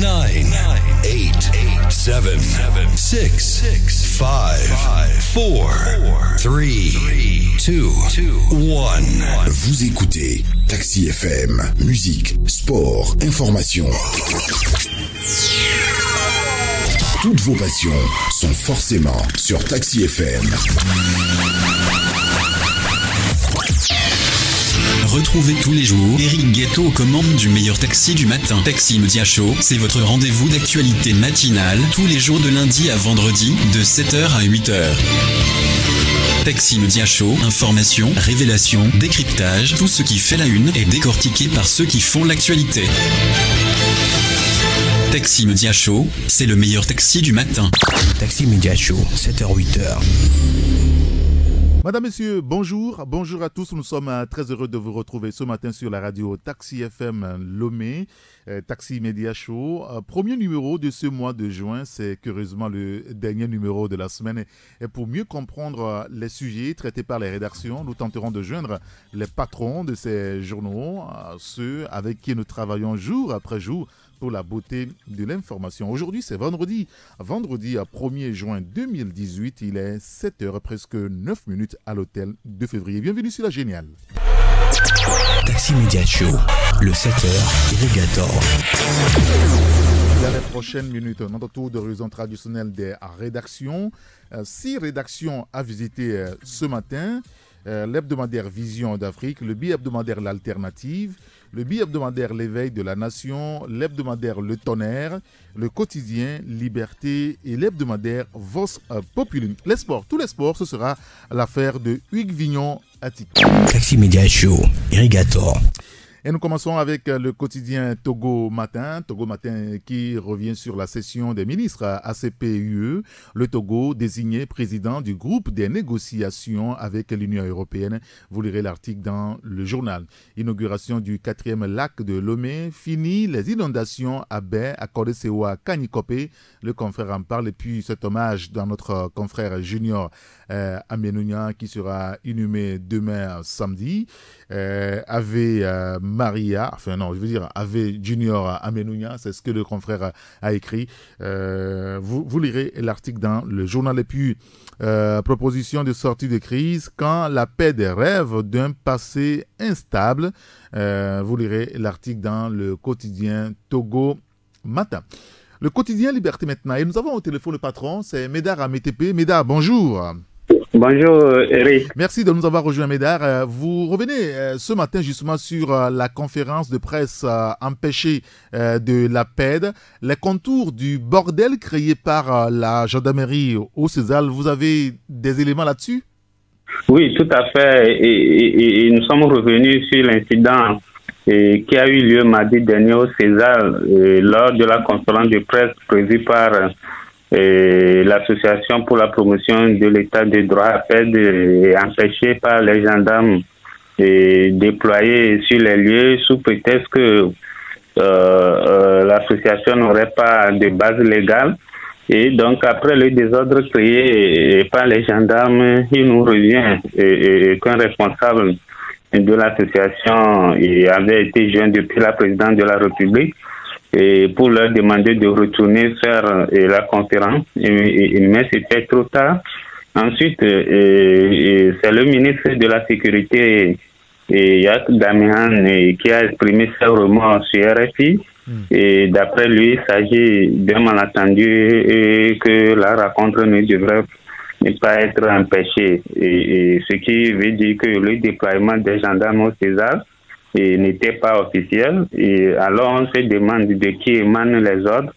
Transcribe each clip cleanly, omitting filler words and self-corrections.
9, 8, 7, 6, 5, 4, 3, 2, 1. Vous écoutez Taxi FM, musique, sport, information. Toutes vos passions sont forcément sur Taxi FM. Retrouvez tous les jours Eric Guetto aux commandes du meilleur taxi du matin. Taxi Média Show, c'est votre rendez-vous d'actualité matinale tous les jours de lundi à vendredi de 7h à 8h. Taxi Média Show, information, révélation, décryptage, tout ce qui fait la une est décortiqué par ceux qui font l'actualité. Taxi Média Show, c'est le meilleur taxi du matin. Taxi Média Show, 7h-8h. Madame, Messieurs, bonjour. Bonjour à tous. Nous sommes très heureux de vous retrouver ce matin sur la radio Taxi FM Lomé, Taxi Média Show. Premier numéro de ce mois de juin, c'est curieusement le dernier numéro de la semaine. Et pour mieux comprendre les sujets traités par les rédactions, nous tenterons de joindre les patrons de ces journaux, ceux avec qui nous travaillons jour après jour pour la beauté de l'information. Aujourd'hui, c'est vendredi 1er juin 2018. Il est 7h, presque 9 minutes à l'hôtel de février. Bienvenue sur la Géniale. Taxi Média Show, le 7h, irrigator. Dans les prochaines minutes, notre tour d'horizon traditionnel des rédactions. 6 rédactions à visiter ce matin. L'hebdomadaire Vision d'Afrique, le bi-hebdomadaire L'Alternative, le bi-hebdomadaire L'éveil de la Nation, l'hebdomadaire Le Tonnerre, le quotidien Liberté et l'hebdomadaire Vox Populi. Les sports, tous les sports, ce sera l'affaire de Hugues Vignon-Attic. Taxi Média Show, irrigator. Et nous commençons avec le quotidien Togo Matin qui revient sur la session des ministres ACP-UE. Le Togo désigné président du groupe des négociations avec l'Union européenne. Vous lirez l'article dans le journal. Inauguration du 4e lac de Lomé. Fini les inondations à Baie, à Kodesewa, Kanikopé. Le confrère en parle. Et puis cet hommage dans notre confrère Junior Amenounia qui sera inhumé demain samedi. Ave Junior Amenounia, c'est ce que le confrère a écrit. Vous lirez l'article dans le journal. Et puis, proposition de sortie de crise quand la paix des rêves d'un passé instable. Vous lirez l'article dans le quotidien Togo Matin. Le quotidien Liberté maintenant. Et nous avons au téléphone le patron, c'est Médard Amétépé. Médard, bonjour. Bonjour Eric. Merci de nous avoir rejoint Médard. Vous revenez ce matin justement sur la conférence de presse empêchée de l'APED, les contours du bordel créé par la gendarmerie au César. Vous avez des éléments là-dessus? Oui, tout à fait. Et nous sommes revenus sur l'incident qui a eu lieu mardi dernier au César lors de la conférence de presse prévue par l'association pour la promotion de l'état de droit APED est empêchée par les gendarmes déployés sur les lieux sous prétexte que l'association n'aurait pas de base légale. Et donc après le désordre créé par les gendarmes, il nous revient qu'un responsable de l'association avait été joint depuis la présidence de la République et pour leur demander de retourner faire la conférence, mais c'était trop tard. Ensuite, c'est le ministre de la Sécurité, Yak Damian, qui a exprimé ses remords sur RFI. Et d'après lui, il s'agit d'un malentendu et que la rencontre ne devrait pas être empêchée. Et ce qui veut dire que le déploiement des gendarmes au César n'était pas officiel. Et alors on se demande de qui émanent les ordres.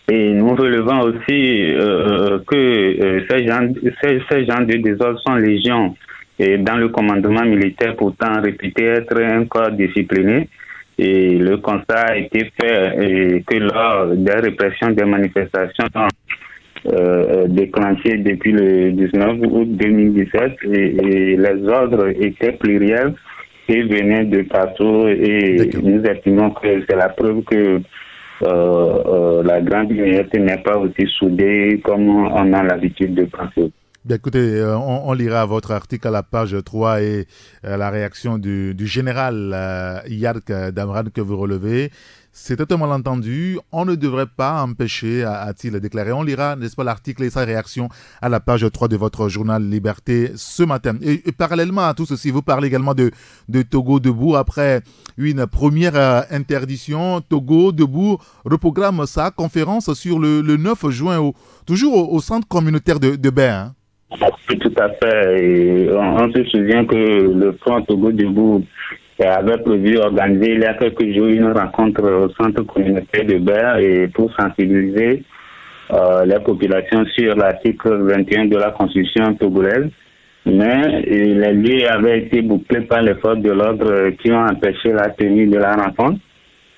Et nous relevons aussi que ces gens de désordre sont légion et dans le commandement militaire, pourtant réputé être un corps discipliné. Et le constat a été fait que lors des répressions des manifestations déclenchées depuis le 19 août 2017, et les ordres étaient pluriels et venaient de partout. Et nous estimons que c'est la preuve que la grande unité n'est pas aussi soudée comme on a l'habitude de penser. Bien, écoutez, on lira votre article à la page 3 et la réaction du général Yark Damran que vous relevez. C'était un malentendu. On ne devrait pas empêcher, a-t-il déclaré. On lira, n'est-ce pas, l'article et sa réaction à la page 3 de votre journal Liberté ce matin. Et parallèlement à tout ceci, vous parlez également de Togo Debout. Après une première interdiction, Togo Debout reprogramme sa conférence sur le 9 juin, toujours au centre communautaire de Bain. Tout à fait. Et on se souvient que le Front Togo Debout avait prévu organiser il y a quelques jours une rencontre au centre communautaire de Bain et pour sensibiliser les populations sur l'article 21 de la Constitution togolaise. Mais les lieux avaient été bouclés par les forces de l'ordre qui ont empêché la tenue de la rencontre.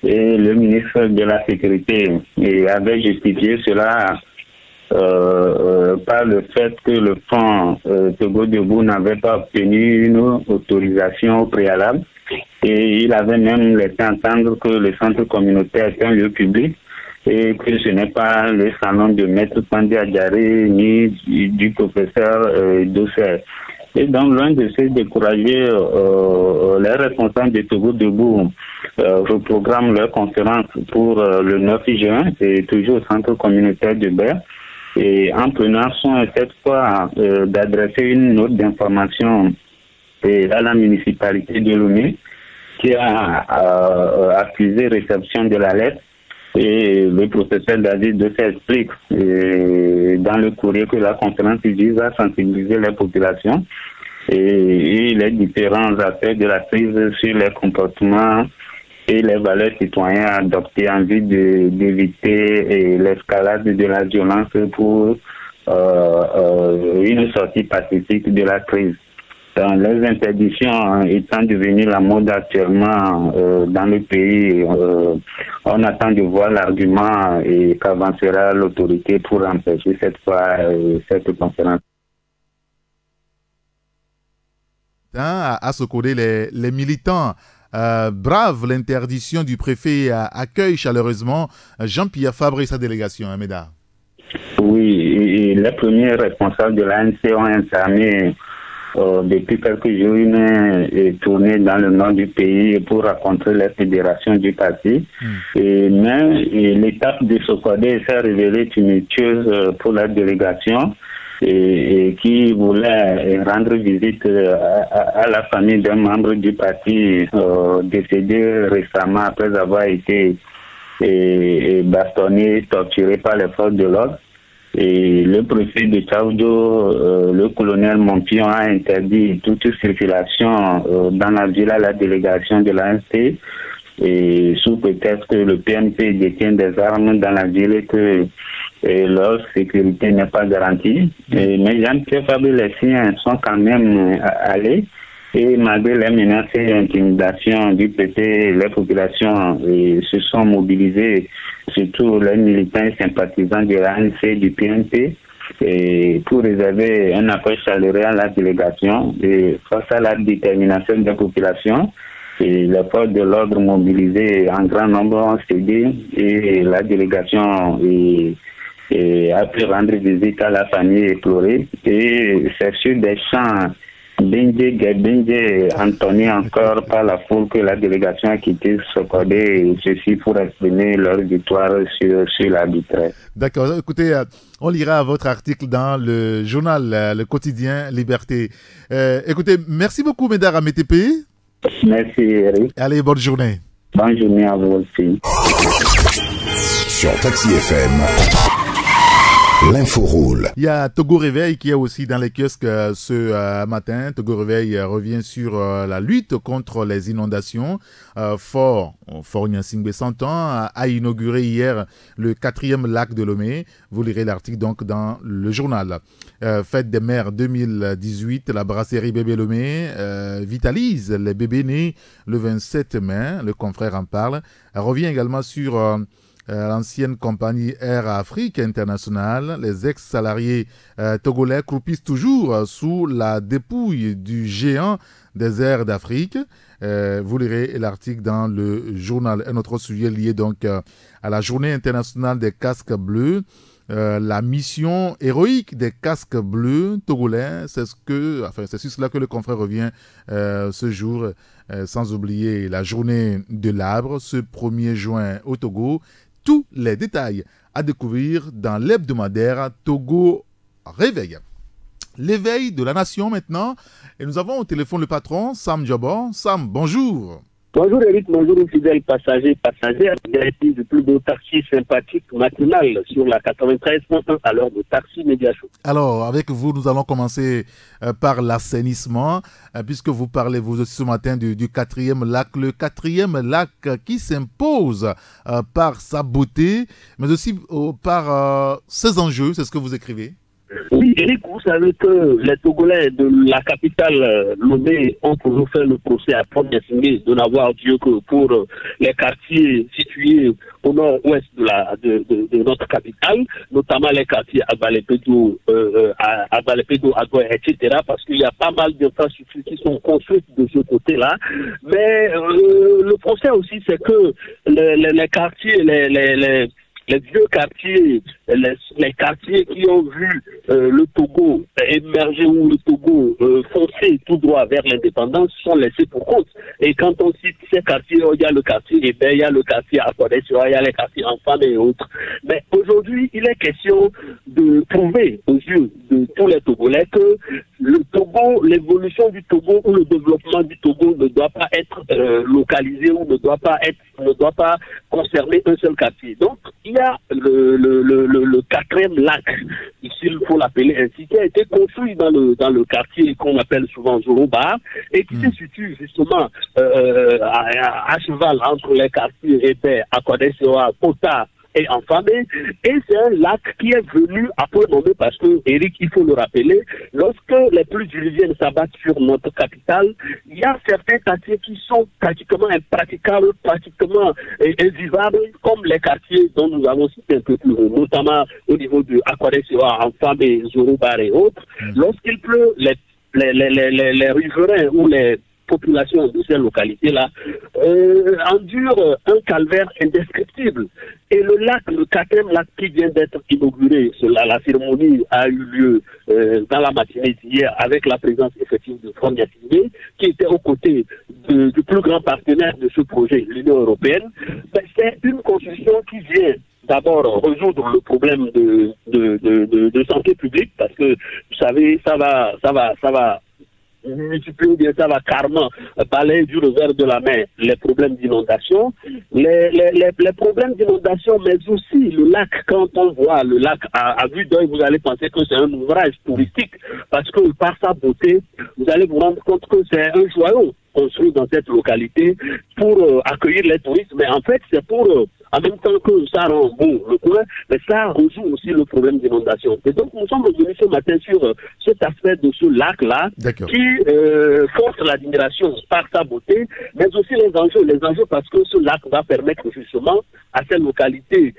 Et le ministre de la Sécurité avait justifié cela par le fait que le Front Togo Debout n'avait pas obtenu une autorisation au préalable. Et il avait même laissé entendre que le centre communautaire est un lieu public et que ce n'est pas le salon de Maître Pandé Adjaré ni du professeur Dossel. Et donc, loin de se décourager, les responsables de Togo Debout reprogramment leur conférence pour le 9 juin, et toujours au centre communautaire de Bain, et en prenant soin cette fois d'adresser une note d'information à la municipalité de Lomé, qui a accusé réception de la lettre. Et le professeur David Dossel explique dans le courrier que la conférence vise à sensibiliser les populations et les différents aspects de la crise sur les comportements et les valeurs citoyennes adoptées en vue d'éviter l'escalade de la violence pour une sortie pacifique de la crise. Les interdictions étant devenues la mode actuellement dans le pays, on attend de voir l'argument et qu'avancera l'autorité pour empêcher cette fois cette conférence. À ce côté, les militants bravent l'interdiction du préfet, accueillent chaleureusement Jean-Pierre Fabre et sa délégation, Médard. Oui, et les premiers responsables de l'ANC ont entamé depuis quelques jours une tournée dans le nord du pays pour rencontrer les fédérations du parti. Mais l'étape de Sokodé s'est révélée tumultueuse pour la délégation et qui voulait rendre visite à la famille d'un membre du parti décédé récemment après avoir été bastonné, torturé par les forces de l'ordre. Et le préfet de Tchaoudo, le colonel Mompion, a interdit toute circulation dans la ville à la délégation de l'ANC, et sous prétexte que le PNP détient des armes dans la ville et que leur sécurité n'est pas garantie. Mais Jean-Pierre Fabre et les siens sont quand même allés. Et malgré les menaces et l'intimidations du PT, les populations se sont mobilisées, surtout les militants et sympathisants de l'ANC du PNP, pour réserver un accueil chaleureux à la délégation. Et face à la détermination des populations, et les forces de l'ordre mobilisées en grand nombre ont cédé et la délégation a pu rendre visite à la famille éplorée. Et c'est sur des chants Benje entonné encore par la foule que la délégation a quitté Sokodé, ceci pour exprimer leur victoire sur l'arbitraire. D'accord, écoutez, on lira votre article dans le journal, le quotidien Liberté. Écoutez, merci beaucoup Médard Amétepe. Merci Eric. Allez, bonne journée. Bonne journée à vous aussi. Sur Taxi FM, l'info roule. Il y a Togo Réveil qui est aussi dans les kiosques ce matin. Togo Réveil revient sur la lutte contre les inondations. Fort Niassingbe 100 ans a inauguré hier le 4e lac de Lomé. Vous lirez l'article donc dans le journal. Fête des mères 2018, la brasserie Bébé Lomé vitalise les bébés nés le 27 mai. Le confrère en parle. Elle revient également sur l'ancienne compagnie Air Afrique International. Les ex-salariés togolais croupissent toujours sous la dépouille du géant des airs d'Afrique. Vous lirez l'article dans le journal. Un autre sujet lié donc à la journée internationale des casques bleus. la mission héroïque des casques bleus togolais. C'est sur cela que le confrère revient ce jour, sans oublier la journée de l'arbre, ce 1er juin au Togo. Tous les détails à découvrir dans l'hebdomadaire Togo Réveil. L'éveil de la nation maintenant. Et nous avons au téléphone le patron, Sam Djabor. Sam, bonjour. Bonjour Eric, bonjour aux fidèles passagères, directrice du plus beau taxi sympathique matinal sur la 93.1 à l'heure de Taxi Média Show. Alors, avec vous, nous allons commencer par l'assainissement, puisque vous parlez vous aussi ce matin du 4e lac, le 4e lac qui s'impose par sa beauté, mais aussi par ses enjeux, c'est ce que vous écrivez. Oui, Eric, vous savez que les Togolais de la capitale Lomé ont toujours fait le procès à première signée de n'avoir Dieu que pour les quartiers situés au nord-ouest de notre capitale, notamment les quartiers Abalepédo, Agoy, etc., parce qu'il y a pas mal d'infrastructures qui sont construites de ce côté-là. Mais le procès aussi, c'est que les quartiers, les vieux quartiers, les quartiers qui ont vu le Togo émerger ou le Togo foncer tout droit vers l'indépendance sont laissés pour compte. Et quand on cite ces quartiers, il y a le quartier Hébert, il y a le quartier Akodès, il y a les quartiers Enfants et autres. Mais aujourd'hui, il est question de prouver aux yeux de tous les Togolais que le Togo, l'évolution du Togo ou le développement du Togo ne doit pas être localisé ou ne doit pas concerner un seul quartier. Donc, il y a le 4e lac, ici il faut l'appeler ainsi, qui a été construit dans le quartier qu'on appelle souvent Zoroba et qui se situe justement à cheval entre les quartiers Hébert, Akodès-Sewa, Kota et Enfamé, et c'est un lac qui est venu après nommer parce que, Eric, il faut le rappeler, lorsque les pluies diluviennes s'abattent sur notre capitale, il y a certains quartiers qui sont pratiquement impraticables, pratiquement invivables, comme les quartiers dont nous avons cité un peu plus haut, notamment au niveau de Akodès-Sewa, Enfamé, Zorobar et autres. Lorsqu'il pleut, les riverains ou les population de ces localités-là endure un calvaire indescriptible. Et le lac, le 4e lac qui vient d'être inauguré, la cérémonie a eu lieu dans la matinée d'hier avec la présence effective de Front National, qui était aux côtés du plus grand partenaire de ce projet, l'Union européenne. C'est une construction qui vient d'abord résoudre le problème de santé publique, parce que, vous savez, ça va multiplier, bien ça va carrément balayer du revers de la main les problèmes d'inondation, les problèmes d'inondation, mais aussi le lac. Quand on voit le lac à vue d'œil, vous allez penser que c'est un ouvrage touristique, parce que par sa beauté, vous allez vous rendre compte que c'est un joyau construit dans cette localité pour accueillir les touristes, mais en fait c'est pour en même temps que ça rend beau le coin, mais ça résout aussi le problème d'inondation. Et donc nous sommes revenus ce matin sur cet aspect de ce lac-là qui force l'admiration par sa beauté, mais aussi les enjeux parce que ce lac va permettre justement à ces localités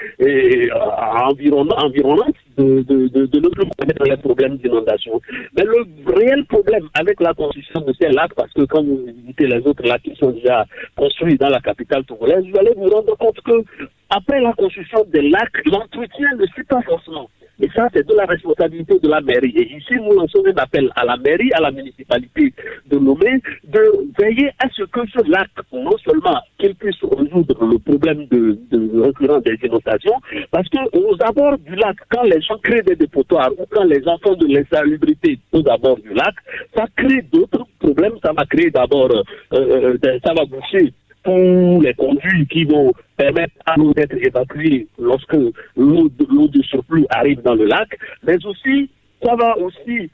environnantes de ne plus connaître les problèmes d'inondation. Mais le réel problème avec la construction de ces lacs, parce que quand vous visitez les autres lacs qui sont déjà construits dans la capitale togolaise, vous allez vous rendre compte que après la construction des lacs, l'entretien ne suit pas forcément. Et ça, c'est de la responsabilité de la mairie. Et ici, nous lançons un appel à la mairie, à la municipalité de Lomé, de veiller à ce que ce lac, non seulement qu'il puisse résoudre le problème de récurrence des inondations, parce qu'aux abords du lac, quand les gens créent des dépotoirs ou quand les enfants de l'insalubrité aux abords du lac, ça crée d'autres problèmes. Ça va créer d'abord, ça va boucher tous les conduits qui vont permettre à l'eau d'être évacuée lorsque l'eau de surplus arrive dans le lac, mais aussi, ça va aussi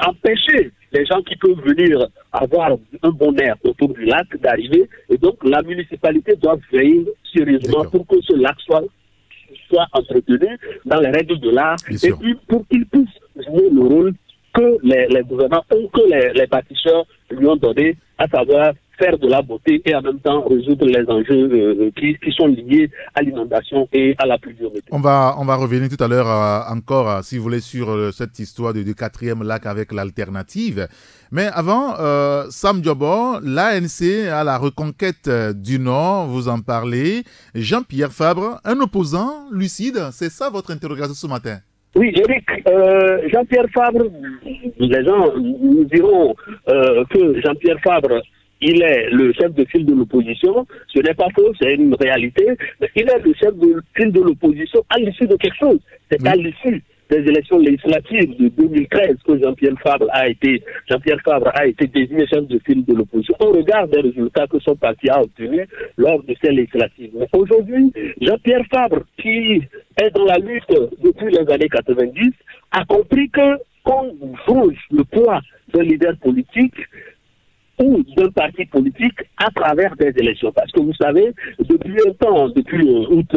empêcher les gens qui peuvent venir avoir un bon air autour du lac d'arriver. Et donc, la municipalité doit veiller sérieusement pour que ce lac soit entretenu dans les règles de l'art et puis pour qu'il puisse jouer le rôle que les gouvernements ou que les bâtisseurs lui ont donné, à savoir faire de la beauté et en même temps résoudre les enjeux qui sont liés à l'inondation et à la pluviométrie. On va revenir tout à l'heure encore, si vous voulez, sur cette histoire du 4e lac avec l'alternative. Mais avant, Sam Diabo, l'ANC à la reconquête du Nord, vous en parlez. Jean-Pierre Fabre, un opposant lucide, c'est ça votre interrogation ce matin? Oui, Eric, Jean-Pierre Fabre, les gens nous diront que Jean-Pierre Fabre, il est le chef de file de l'opposition. Ce n'est pas faux, c'est une réalité. Mais il est le chef de file de l'opposition à l'issue de quelque chose. C'est à l'issue des élections législatives de 2013 que Jean-Pierre Fabre a été désigné chef de file de l'opposition. On regarde les résultats que son parti a obtenus lors de ces législatives. Mais aujourd'hui, Jean-Pierre Fabre, qui est dans la lutte depuis les années 90, a compris que qu'on jauge le poids d'un leader politique ou d'un parti politique à travers des élections. Parce que vous savez, depuis un temps, depuis août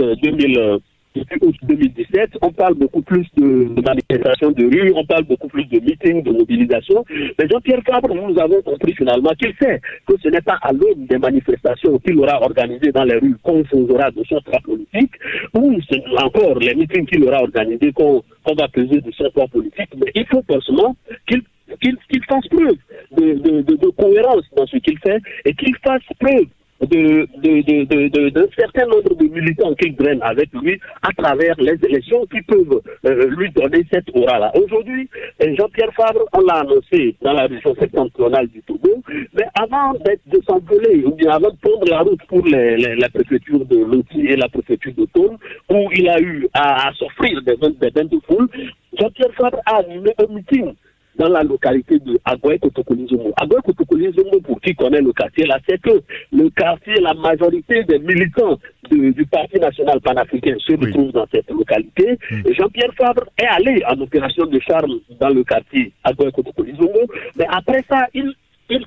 2017, on parle beaucoup plus de manifestations de rue, on parle beaucoup plus de meetings, de mobilisation. Mais Jean-Pierre Fabre, nous avons compris finalement qu'il sait que ce n'est pas à l'aune des manifestations qu'il aura organisées dans les rues qu'on faisra de son poids politique, ou c'est encore les meetings qu'il aura organisés qu'on va peser de son poids politique. Mais il faut forcément qu'il fasse preuve de cohérence dans ce qu'il fait et qu'il fasse preuve d'un certain nombre de militants qu'il draine avec lui à travers les élections qui peuvent lui donner cette aura-là. Aujourd'hui, Jean-Pierre Fabre, on l'a annoncé dans la région septentrionale du Togo, mais avant de s'envoler, ou bien avant de prendre la route pour la préfecture de Loti et la préfecture de Tône, où il a eu à s'offrir des bains de foule, Jean-Pierre Fabre a animé un meeting dans la localité de Agoye-Kotokoli-Zomo. Agoye-Kotokoli-Zomo, pour qui connaît le quartier là, c'est que le quartier, la majorité des militants du Parti national panafricain se retrouvent dans cette localité. Et Jean-Pierre Fabre est allé en opération de charme dans le quartier Agoye-Kotokoli-Zomo, mais après ça, il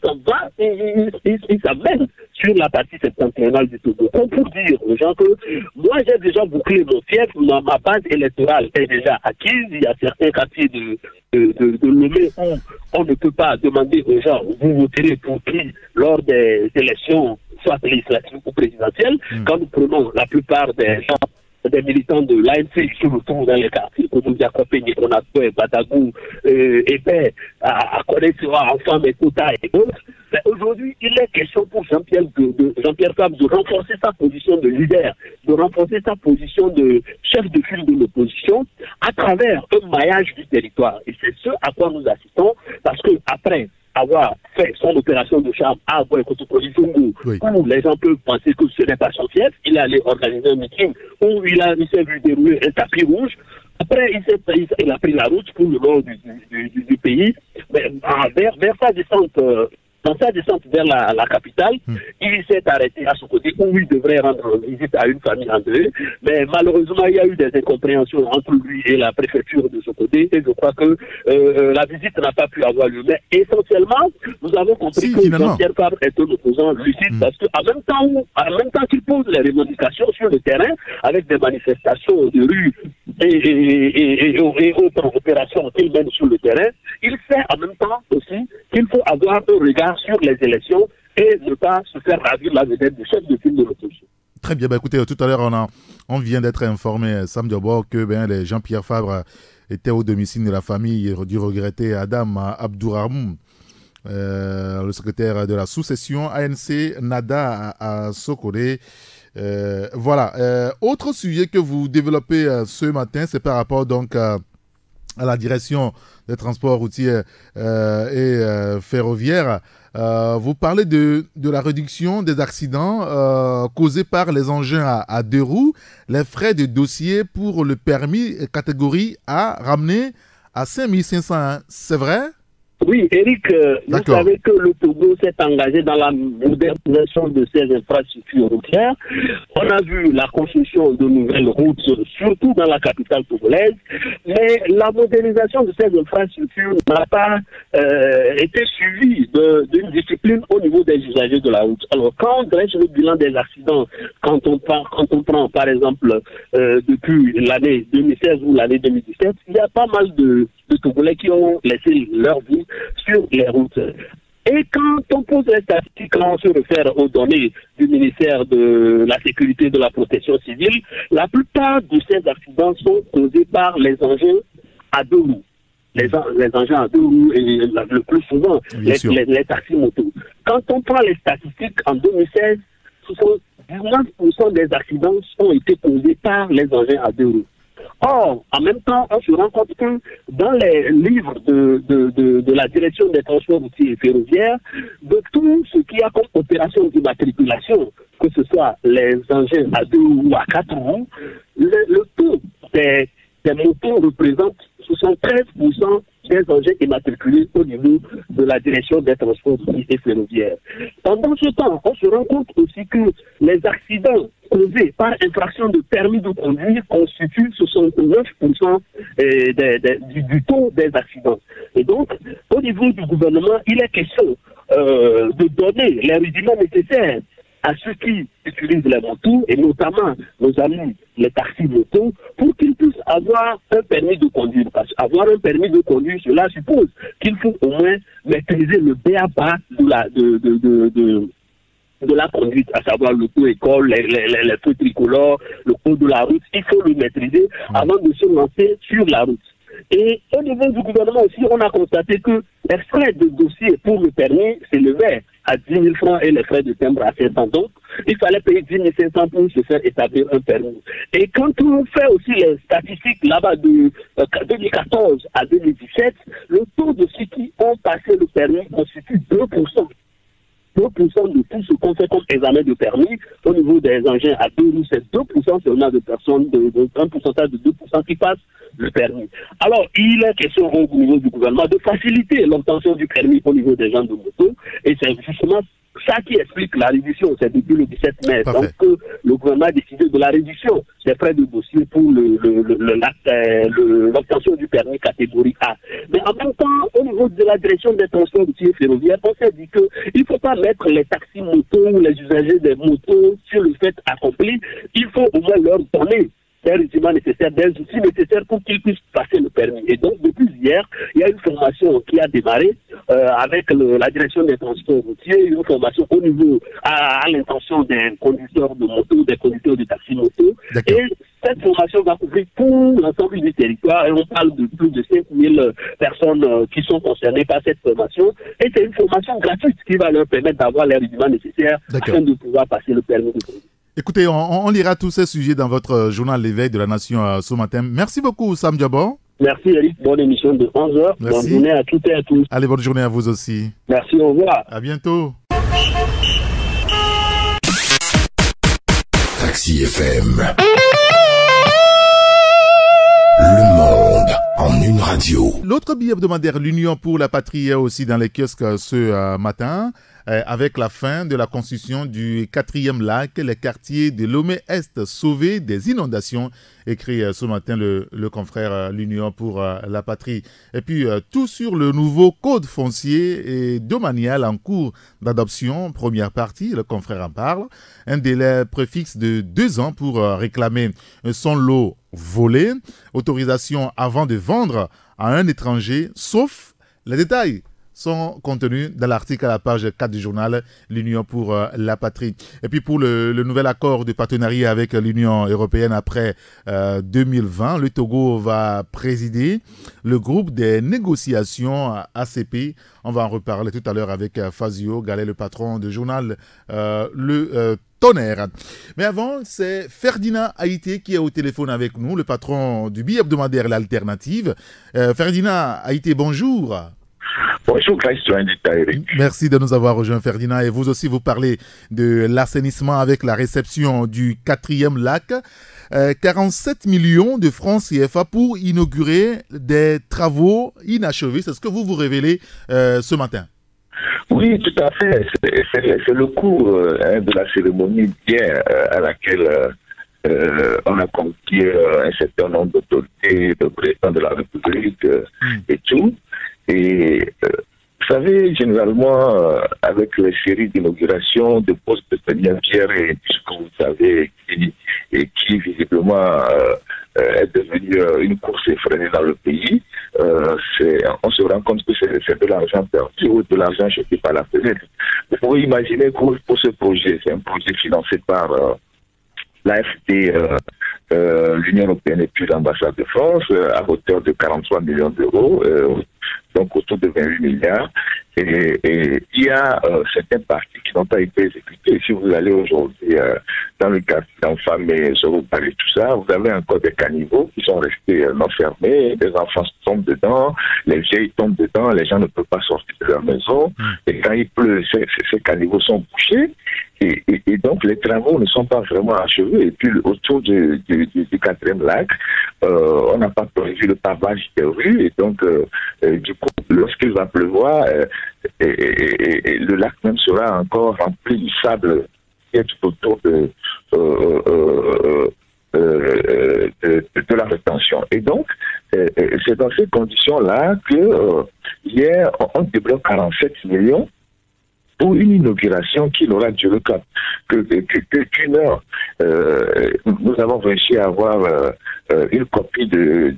s'en va, il s'amène sur la partie septentrionale du Togo. Pour dire aux gens que moi j'ai déjà bouclé mon fief, ma base électorale est déjà acquise. Il y a certains quartiers de Lomé où on ne peut pas demander aux gens vous voterez pour qui lors des élections, soit législatives ou présidentielles. Quand nous prenons la plupart des gens, des militants de l'ANC qui se retrouvent dans les quartiers, comme nous accompagnons, on a fait Badagou, Épais, à connaître Enfant, Mekota et autres. Aujourd'hui, il est question pour Jean-Pierre Fabre de renforcer sa position de leader, de renforcer sa position de chef de file de l'opposition à travers un maillage du territoire. Et c'est ce à quoi nous assistons, parce que après avoir fait son opération de charme à Agoye-Kotokoli-Zomo, où les gens peuvent penser que ce n'est pas son fief, il est allé organiser un meeting où il s'est vu dérouler un tapis rouge. Après, il a pris la route pour le nord du pays, mais vers sa descente. Dans sa descente vers la capitale, il s'est arrêté à son côté où il devrait rendre visite à une famille en deuil. Mais malheureusement, il y a eu des incompréhensions entre lui et la préfecture de son côté. Et je crois que la visite n'a pas pu avoir lieu. Mais essentiellement, nous avons compris que Jean-Pierre Fabre est un opposant lucide parce qu'en même temps qu'il pose les revendications sur le terrain avec des manifestations de rue et autres opérations qu'il mène sur le terrain, il sait en même temps aussi qu'il faut avoir un regard sur les élections et ne pas se faire ravir la vedette du chef de file de l'opposition. Très bien, écoutez, tout à l'heure, on vient d'être informé, Sam Diabo, que les Jean-Pierre Fabre était au domicile de la famille du regretté Adam Abdouramoum, le secrétaire de la sous-session ANC NADA à Sokolé. Voilà. Autre sujet que vous développez ce matin, c'est par rapport donc à la direction des transports routiers et ferroviaires. Vous parlez de la réduction des accidents causés par les engins à deux roues, les frais de dossier pour le permis catégorie A ramenés à 5 500. C'est vrai? Oui, Eric, vous savez que le Togo s'est engagé dans la modernisation de ses infrastructures routières. On a vu la construction de nouvelles routes, surtout dans la capitale togolaise, mais la modernisation de ces infrastructures n'a pas été suivie d'une discipline au niveau des usagers de la route. Alors, quand on dresse le bilan des accidents, quand on prend par exemple depuis l'année 2016 ou l'année 2017, il y a pas mal de Togolais qui ont laissé leur vie sur les routes. Et quand on pose les statistiques, quand on se réfère aux données du ministère de la Sécurité et de la Protection civile, la plupart de ces accidents sont causés par les engins à deux roues. Les engins à deux roues et le plus souvent les taxis-motos. Quand on prend les statistiques en 2016, 19% des accidents ont été causés par les engins à deux roues. Or, en même temps, on se rend compte que dans les livres de la direction des transports routiers et ferroviaires, de tout ce qu'il y a comme opération d'immatriculation, que ce soit les engins à deux ou à quatre roues, le taux des motos représente 73% des engins immatriculés au niveau de la direction des transports routiers et ferroviaires. Pendant ce temps, on se rend compte aussi que les accidents causés par infraction de permis de conduire constituent 69% du taux des accidents. Et donc, au niveau du gouvernement, il est question de donner les rudiments nécessaires à ceux qui utilisent les motos, et notamment nos amis les taxis-motos, pour qu'ils puissent avoir un permis de conduire. Parce qu'avoir un permis de conduire, cela suppose qu'il faut au moins maîtriser le b.a.-ba de la conduite, à savoir le code école, les feux tricolores, le code de la route. Il faut le maîtriser avant de se lancer sur la route. Et au niveau du gouvernement aussi, on a constaté que les frais de dossier pour le permis s'élevaient à 10 000 francs et les frais de timbre à 700. Donc, il fallait payer 10 500 pour se faire établir un permis. Et quand on fait aussi les statistiques là-bas de 2014 à 2017, le taux de ceux qui ont passé le permis constitue 2%. 2% de tout ce qu'on fait comme examen de permis au niveau des engins à deux roues, c'est 2% seulement de personnes, un pourcentage de 2% qui passent le permis. Alors, il est question au niveau du gouvernement de faciliter l'obtention du permis au niveau des gens de moto, et c'est justement ça qui explique la réduction. C'est depuis le 17 mai. Parfait. Donc, le gouvernement a décidé de la réduction des frais de dossier pour l'obtention du permis catégorie A. Mais en même temps, au niveau de la direction des transports routiers ferroviaires, on s'est dit qu'il ne faut pas mettre les taxis-motos ou les usagers des motos sur le fait accompli. Il faut au moins leur donner des rudiments nécessaires, des outils nécessaires pour qu'ils puissent passer le permis. Et donc, depuis hier, il y a une formation qui a démarré avec la direction des transports routiers, une formation au niveau, à l'intention des conducteurs de moto, des conducteurs de taxi-moto. Et cette formation va couvrir tout l'ensemble du territoire. Et on parle de plus de 5 000 personnes qui sont concernées par cette formation. Et c'est une formation gratuite qui va leur permettre d'avoir les rudiments nécessaires afin de pouvoir passer le permis de conduire. Écoutez, on lira tous ces sujets dans votre journal L'éveil de la Nation ce matin. Merci beaucoup, Sam Diabo. Merci, Eric. Bonne émission de 11h. Bonne journée à toutes et à tous. Allez, bonne journée à vous aussi. Merci, au revoir. À bientôt. Taxi FM. Le monde en une radio. L'autre billet hebdomadaire, l'Union pour la patrie, est aussi dans les kiosques ce matin. Avec la fin de la construction du 4e lac, les quartiers de Lomé-Est sauvés des inondations, écrit ce matin le confrère l'Union pour la patrie. Et puis tout sur le nouveau code foncier et domanial en cours d'adoption, première partie, le confrère en parle. Un délai préfixe de 2 ans pour réclamer son lot volé, autorisation avant de vendre à un étranger, sauf les détails sont contenus dans l'article à la page 4 du journal L'Union pour la patrie. Et puis pour le nouvel accord de partenariat avec l'Union européenne après 2020, le Togo va présider le groupe des négociations ACP. On va en reparler tout à l'heure avec Fazio Gallet, le patron du journal Tonnerre. Mais avant, c'est Ferdinand Haïté qui est au téléphone avec nous, le patron du billet hebdomadaire L'Alternative. Ferdinand Haïté, bonjour. Bonjour Christian Eric. Merci de nous avoir rejoint, Ferdinand. Et vous aussi, vous parlez de l'assainissement avec la réception du 4e lac. 47 millions de francs CFA pour inaugurer des travaux inachevés. C'est ce que vous révélez ce matin. Oui, tout à fait. C'est le cours de la cérémonie d'hier à laquelle on a convié un certain nombre d'autorités, de présidents de la République et tout. Et vous savez, généralement, avec les séries d'inauguration de postes de première pierre, et puisque vous savez, qui visiblement est devenue une course effrénée dans le pays, on se rend compte que c'est de l'argent perdu ou de l'argent jeté par la fenêtre. Vous pouvez imaginer que pour ce projet, c'est un projet financé par l'AFD, l'Union européenne et puis l'ambassade de France, à hauteur de 43 millions d'euros, donc autour de 28 milliards. Et il y a certaines parties qui n'ont pas été exécutées. Si vous allez aujourd'hui dans le quartier d'Enfants et Zoropal et tout ça, vous avez encore des caniveaux qui sont restés non fermés, les enfants tombent dedans, les vieilles tombent dedans, les gens ne peuvent pas sortir de leur maison. Et quand il pleut, ces caniveaux sont bouchés. Et donc les travaux ne sont pas vraiment achevés. Et puis autour du 4e lac, on n'a pas prévu le pavage des rues. Et donc du coup, lorsqu'il va pleuvoir, et le lac même sera encore rempli du sable qui est tout autour de la rétention. Et donc, c'est dans ces conditions-là que hier, on débloque 47 millions pour une inauguration qui n'aura duré qu'une heure. Nous avons réussi à avoir une copie du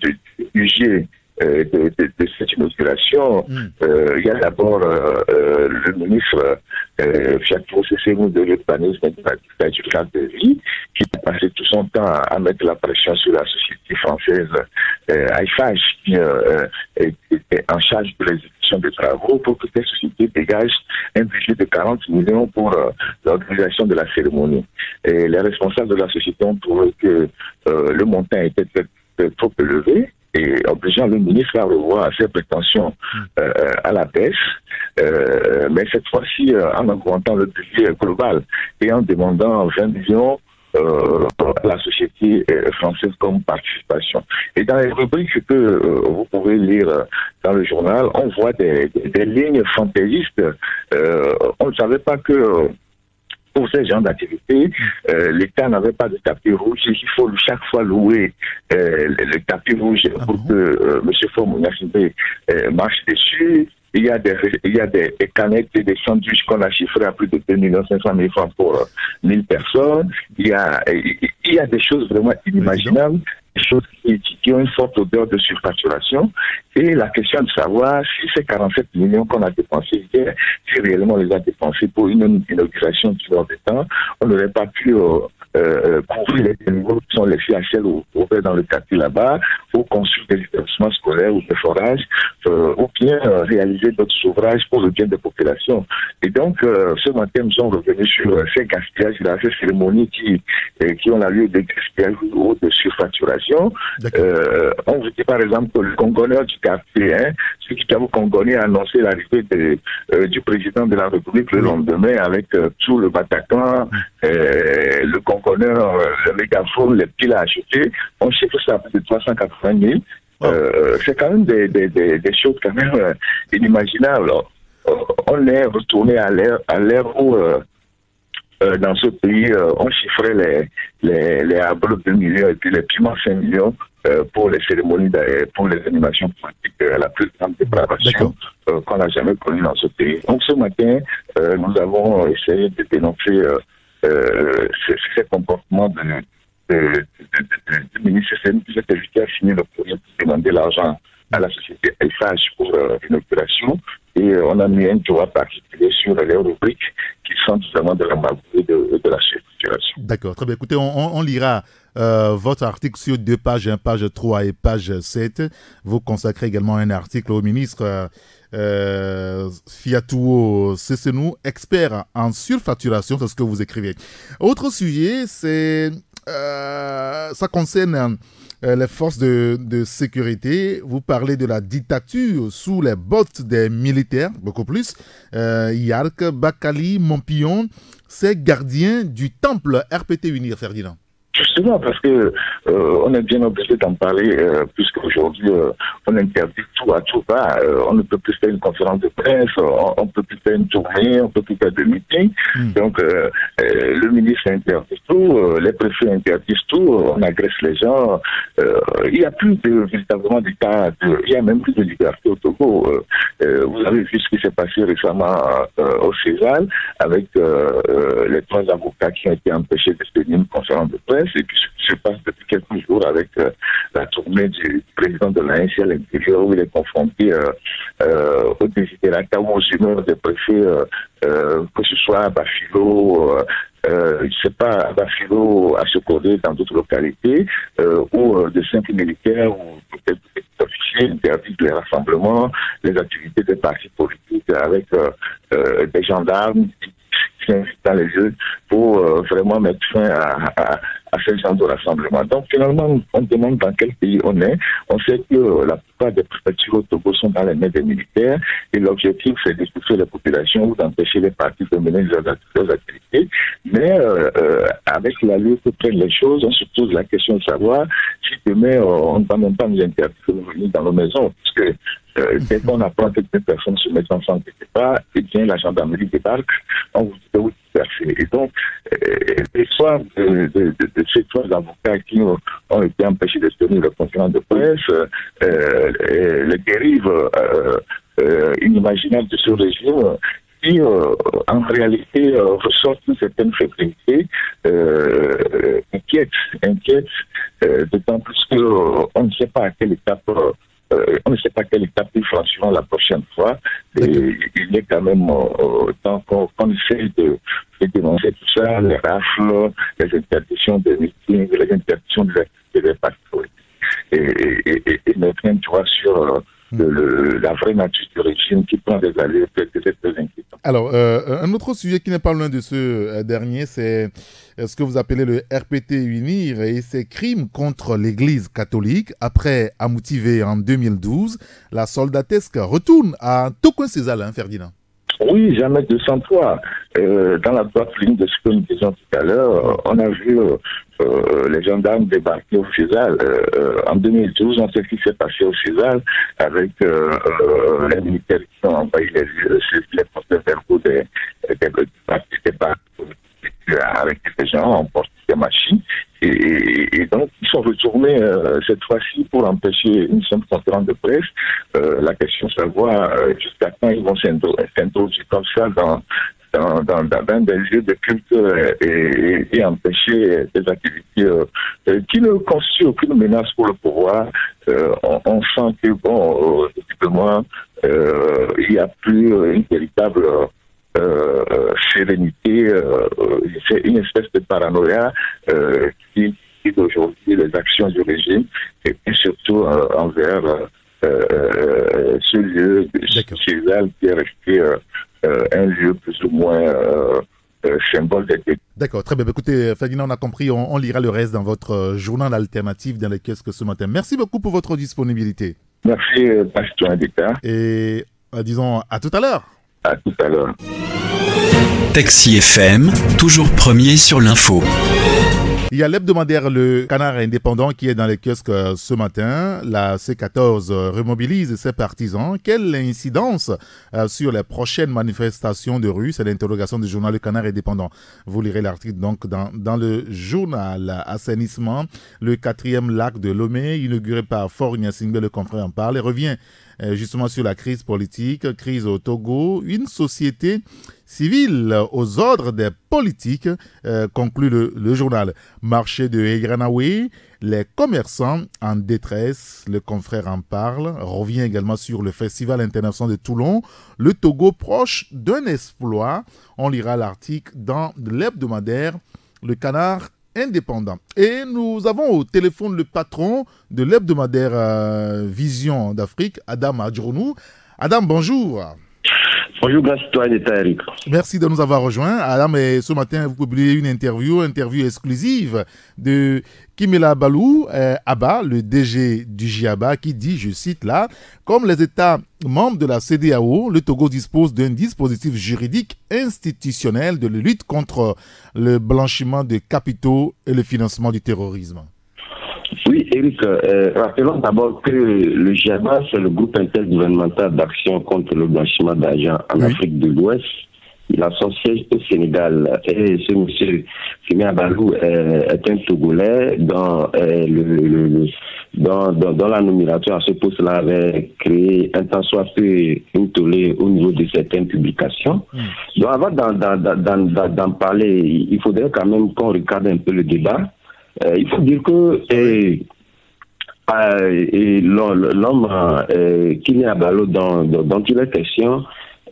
budget de cette inauguration. Il y a d'abord le ministre Fiatou Sessemou de l'urbanisme et du cadre de vie qui a passé tout son temps à mettre la pression sur la société française Eiffage qui était en charge de l'exécution des travaux pour que cette société dégage un budget de 40 millions pour l'organisation de la cérémonie. Et les responsables de la société ont trouvé que le montant était trop élevé et obligeant le ministre à revoir ses prétentions à la baisse, mais cette fois-ci en augmentant le budget global et en demandant 20 millions à la société française comme participation. Et dans les rubriques que vous pouvez lire dans le journal, on voit des lignes fantaisistes. On ne savait pas que pour ces genres d'activités, l'État n'avait pas de tapis rouge. Il faut chaque fois louer le tapis rouge pour que M. Faure-Mounassibé marche dessus. Il y a des canettes et des sandwichs qu'on a chiffrés à plus de 2 500 000 francs pour 1000 personnes. Il y a des choses vraiment inimaginables, des choses qui ont une forte odeur de surfacturation. Et la question de savoir si ces 47 millions qu'on a dépensés hier, si réellement on les a dépensés pour une inauguration du nord des temps, on n'aurait pas pu couvrir les niveaux qui sont laissés à ciel ouvert dans le quartier là-bas, ou construire des établissements scolaires ou des forages, ou bien réaliser d'autres ouvrages pour le bien des populations. Et donc, ce matin, nous sommes revenus sur ces gaspillages, ces cérémonies qui ont la lieu de gaspillage ou de surfacturation. On vous dit par exemple que le Congoneur du quartier, ce qui au Congonais a annoncé l'arrivée du président de la République le lendemain avec tout le Bataclan, le Congoneur, le mégaphone, les piles à acheter. On chiffre ça à plus de 380 000. C'est quand même des choses quand même inimaginables. On est retourné à l'ère où dans ce pays, on chiffrait les arbres de 2 millions et puis les piments 5 millions pour les cérémonies, pour les animations politiques, la plus grande dépravation qu'on n'a jamais connue dans ce pays. Donc ce matin, nous avons essayé de dénoncer ces comportements du ministre Sessemou qui s'est invité à signer le courrier pour demander l'argent à la société Eiffage pour l'inauguration. Et on a mis un droit particulier sur les rubriques qui sont justement de la magouille et de la surfacturation. D'accord, très bien. Écoutez, on lira votre article sur 2 pages, page 3 et page 7. Vous consacrez également un article au ministre Fiatou Sessemou, expert en surfacturation, c'est ce que vous écrivez. Autre sujet, ça concerne les forces de sécurité. Vous parlez de la dictature sous les bottes des militaires, beaucoup plus. Yark, Bakali, Montpillon, c'est gardien du temple RPT Unir, Ferdinand. Justement, parce que on est bien obligé d'en parler, puisqu'aujourd'hui, on interdit tout à tout va. On ne peut plus faire une conférence de presse, on ne peut plus faire une tournée, on ne peut plus faire de meeting. Donc, le ministre interdit tout, les préfets interdisent tout, on agresse les gens. Il n'y a plus véritablement d'état, il n'y a même plus de liberté au Togo. Vous avez vu ce qui s'est passé récemment au César, avec les 3 avocats qui ont été empêchés de tenir une conférence de presse. Et puis ce qui se passe depuis quelques jours avec la tournée du président de l'ANC à l'intérieur, où il est confronté au désidérata ou aux humeurs des préfets, que ce soit à Bafilo, je ne sais pas, à Bafilo, à Sokodé, dans d'autres localités, où de simples militaires ou peut-être des officiers interdisent les rassemblements, les activités des partis politiques avec des gendarmes qui invitent dans les jeux pour vraiment mettre fin à ce genre de rassemblement. Donc finalement, on demande dans quel pays on est. On sait que la plupart des préfectures au Togo sont dans les mains des militaires et l'objectif c'est d'étouffer la population ou d'empêcher les partis de mener leurs activités. Mais avec l'allure que prennent les choses, on se pose la question de savoir si demain on ne va même pas nous interdire de venir dans nos maisons. Parce que dès qu'on apprend que des personnes se mettent ensemble quelque part, et bien la gendarmerie débarque, on vous dit où disperser. Et donc, l'histoire de ces trois avocats qui ont été empêchés de tenir le conférence de presse, les dérives inimaginables de ce régime, qui en réalité ressortent une certaine fébrilité, inquiète, d'autant plus qu'on ne sait pas à quelle étape ils franchiront la prochaine fois. Et il est quand même temps qu'on essaie de dénoncer tout ça, les rafles, les interdictions de meetings, les interdictions des activités des partis politiques. Et mettre un doigt sur la vraie nature du régime qui prend des allures peut-être très inquiétantes. Alors, un autre sujet qui n'est pas loin de ce dernier, c'est ce que vous appelez le RPT Unir et ses crimes contre l'Église catholique. Après Amoutive en 2012, la soldatesque retourne à Tokoin-César, Ferdinand. Oui, jamais 203. Dans la droite ligne de ce que nous disions tout à l'heure, on a vu les gendarmes débarquer au César. En 2012, on sait ce qui s'est passé au César avec les militaires qui ont envahi les porte-verbaux des partis avec des gens en porte des machines. Et donc, ils sont retournés cette fois-ci pour empêcher une simple conférence de presse. La question c'est savoir jusqu'à quand ils vont s'introduire comme ça dans des lieux de culte et empêcher des activités qui ne constituent aucune menace pour le pouvoir. On sent que, bon, visiblement, il n'y a plus une véritable sérénité, c'est une espèce de paranoïa qui guide aujourd'hui les actions du régime et surtout envers ce lieu César qui est resté un lieu plus ou moins symbole d'été. D'accord, très bien. Écoutez, Ferdinand, on a compris, on lira le reste dans votre journal alternatif dans les kiosques ce matin. Merci beaucoup pour votre disponibilité. Merci, Pasteur d'État. Et disons à tout à l'heure. À tout à l'heure. Taxi FM, toujours premier sur l'info. Il y a l'hebdomadaire Le Canard Indépendant qui est dans les kiosques ce matin. La C14 remobilise ses partisans. Quelle incidence sur les prochaines manifestations de rue? C'est l'interrogation du journal Le Canard Indépendant. Vous lirez l'article donc dans le journal. Assainissement, le 4e lac de Lomé, inauguré par Faure Gnassingbé, le confrère en parle, et revient justement sur la crise politique, crise au Togo, une société civile aux ordres des politiques, conclut le journal. Marché de Egranaoué, les commerçants en détresse, le confrère en parle, revient également sur le Festival international de Toulon, le Togo proche d'un exploit. On lira l'article dans l'hebdomadaire Le Canard Indépendant. Et nous avons au téléphone le patron de l'hebdomadaire Vision d'Afrique, Adam Adjrounou. Adam, bonjour. Bonjour, citoyen d'État, Eric. Merci de nous avoir rejoints. Adam, et ce matin, vous publiez une interview exclusive de Kimela Balou Abba, le DG du GIABA, qui dit, je cite là, comme les États membres de la CEDEAO, le Togo dispose d'un dispositif juridique institutionnel de lutte contre le blanchiment de capitaux et le financement du terrorisme. Oui, Eric, rappelons d'abord que le GIABA, c'est le groupe intergouvernemental d'action contre le blanchiment d'argent en Afrique de l'Ouest. Il a son siège au Sénégal. Et ce monsieur Kimela Balou est un Togolais dont la nomination à ce poste-là avait créé un tant soit peu une tollée au niveau de certaines publications. Donc avant d'en parler, il faudrait quand même qu'on regarde un peu le débat. Il faut dire que l'homme qui est à Balo dont il est question,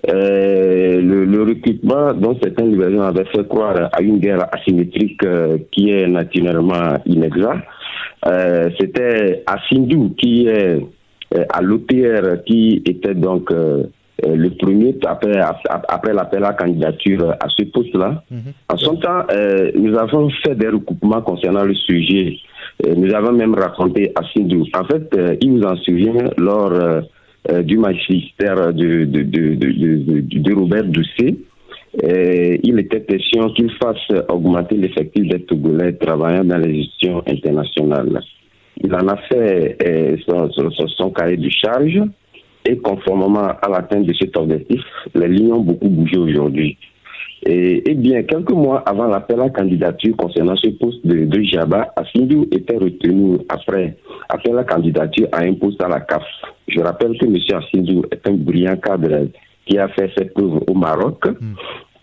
le recrutement dont certaines libérations avaient fait croire à une guerre asymétrique qui est naturellement inexacte. C'était Assindou qui est à l'OTR qui était donc le premier après l'appel à candidature à ce poste-là. En son temps, nous avons fait des recoupements concernant le sujet. Nous avons même raconté Assindou. En fait, il vous en souvient lors du magistère de Robert Doucet. Il était question qu'il fasse augmenter l'effectif des Togolais travaillant dans les gestions internationales. Il en a fait son cahier de charge et conformément à l'atteinte de cet objectif, les lignes ont beaucoup bougé aujourd'hui. Et bien, quelques mois avant l'appel à candidature concernant ce poste de Djaba, Assindou était retenu après appel à candidature à un poste à la CAF. Je rappelle que M. Assindou est un brillant cadre qui a fait ses preuves au Maroc.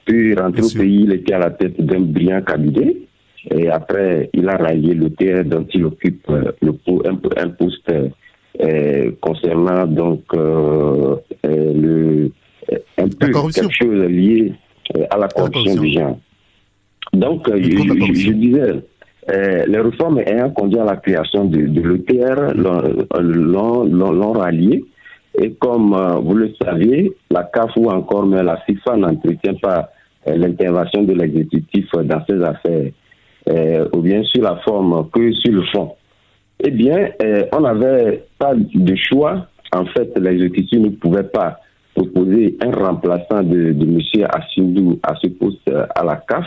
Puis rentré au pays, il était à la tête d'un brillant cabinet. Et après, il a rallié le terrain dont il occupe un poste concernant donc quelque chose lié à la corruption du genre. Donc, je disais, les réformes ayant conduit à la création de l'ETR l'ont rallié. Et comme vous le saviez, la CAF ou encore mais la FIFA n'entretient pas l'intervention de l'exécutif dans ces affaires, ou bien sur la forme que sur le fond. Eh bien, on n'avait pas de choix. En fait, l'exécutif ne pouvait pas proposer un remplaçant de M. Assindou à ce poste à la CAF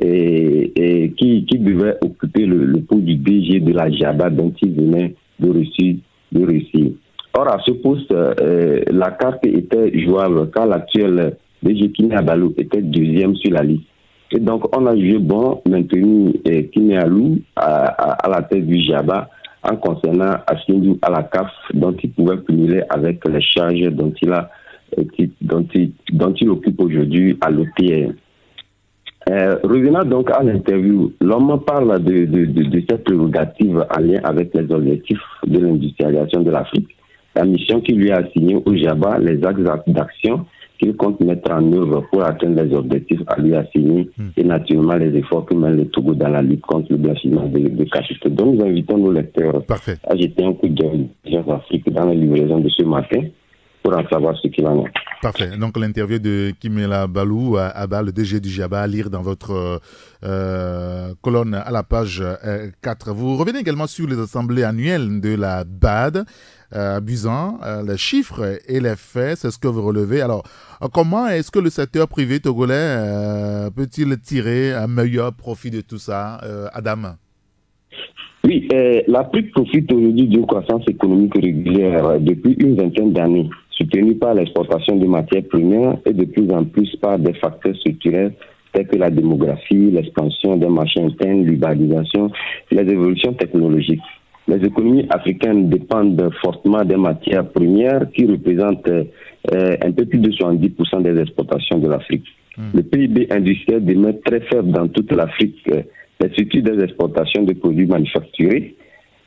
et qui devait occuper le poste du DG de la Djaba dont il venait de réussir. Or, à ce poste, la carte était jouable car l'actuel DG Kiné Abalou était deuxième sur la liste. Et donc, on a jugé bon maintenir Kiné Alou à la tête du Djaba en concernant Assindou à la CAF, dont il pouvait cumuler avec les charges dont il occupe aujourd'hui à l'OTR. Revenant donc à l'interview, l'homme parle de cette prérogative en lien avec les objectifs de l'industrialisation de l'Afrique, la mission qui lui a assignée au Djaba, les axes d'action qu'il compte mettre en œuvre pour atteindre les objectifs à lui assignés et naturellement les efforts que mène le Togo dans la lutte contre le blanchiment de capitaux. Donc nous invitons nos lecteurs à jeter un coup d'œil sur l'Afrique dans les livraisons de ce matin pour en savoir ce qu'il en est. Parfait. Donc l'interview de Kimela Balou Abba, le DG du Djaba, à lire dans votre colonne à la page 4. Vous revenez également sur les assemblées annuelles de la BAD, abusant les chiffres et les faits, c'est ce que vous relevez. Alors, comment est-ce que le secteur privé togolais peut-il tirer un meilleur profit de tout ça, Adam? Oui, l'Afrique profite aujourd'hui d'une croissance économique régulière depuis une vingtaine d'années, soutenue par l'exportation de matières premières et de plus en plus par des facteurs structurels tels que la démographie, l'expansion des marchés internes, l'urbanisation et les évolutions technologiques. Les économies africaines dépendent fortement des matières premières qui représentent un peu plus de 70% des exportations de l'Afrique. Le PIB industriel demeure très faible dans toute l'Afrique. Les structures des exportations de produits manufacturés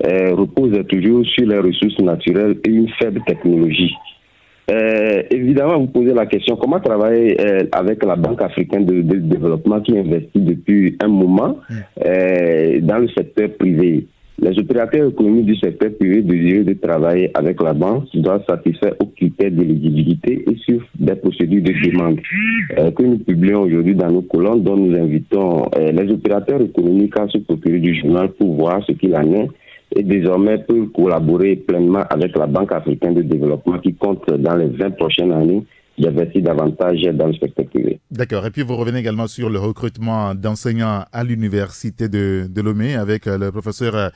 reposent toujours sur les ressources naturelles et une faible technologie. Évidemment, vous posez la question, comment travailler avec la Banque africaine de développement qui investit depuis un moment dans le secteur privé? Les opérateurs économiques du secteur privé désireux de travailler avec la banque doivent satisfaire aux critères d'éligibilité et suivre des procédures de demande que nous publions aujourd'hui dans nos colonnes, dont nous invitons les opérateurs économiques à se procurer du journal pour voir ce qu'il en est et désormais peuvent collaborer pleinement avec la Banque africaine de développement qui compte dans les 20 prochaines années d'investir davantage dans le secteur privé. D'accord. Et puis vous revenez également sur le recrutement d'enseignants à l'université de Lomé avec le professeur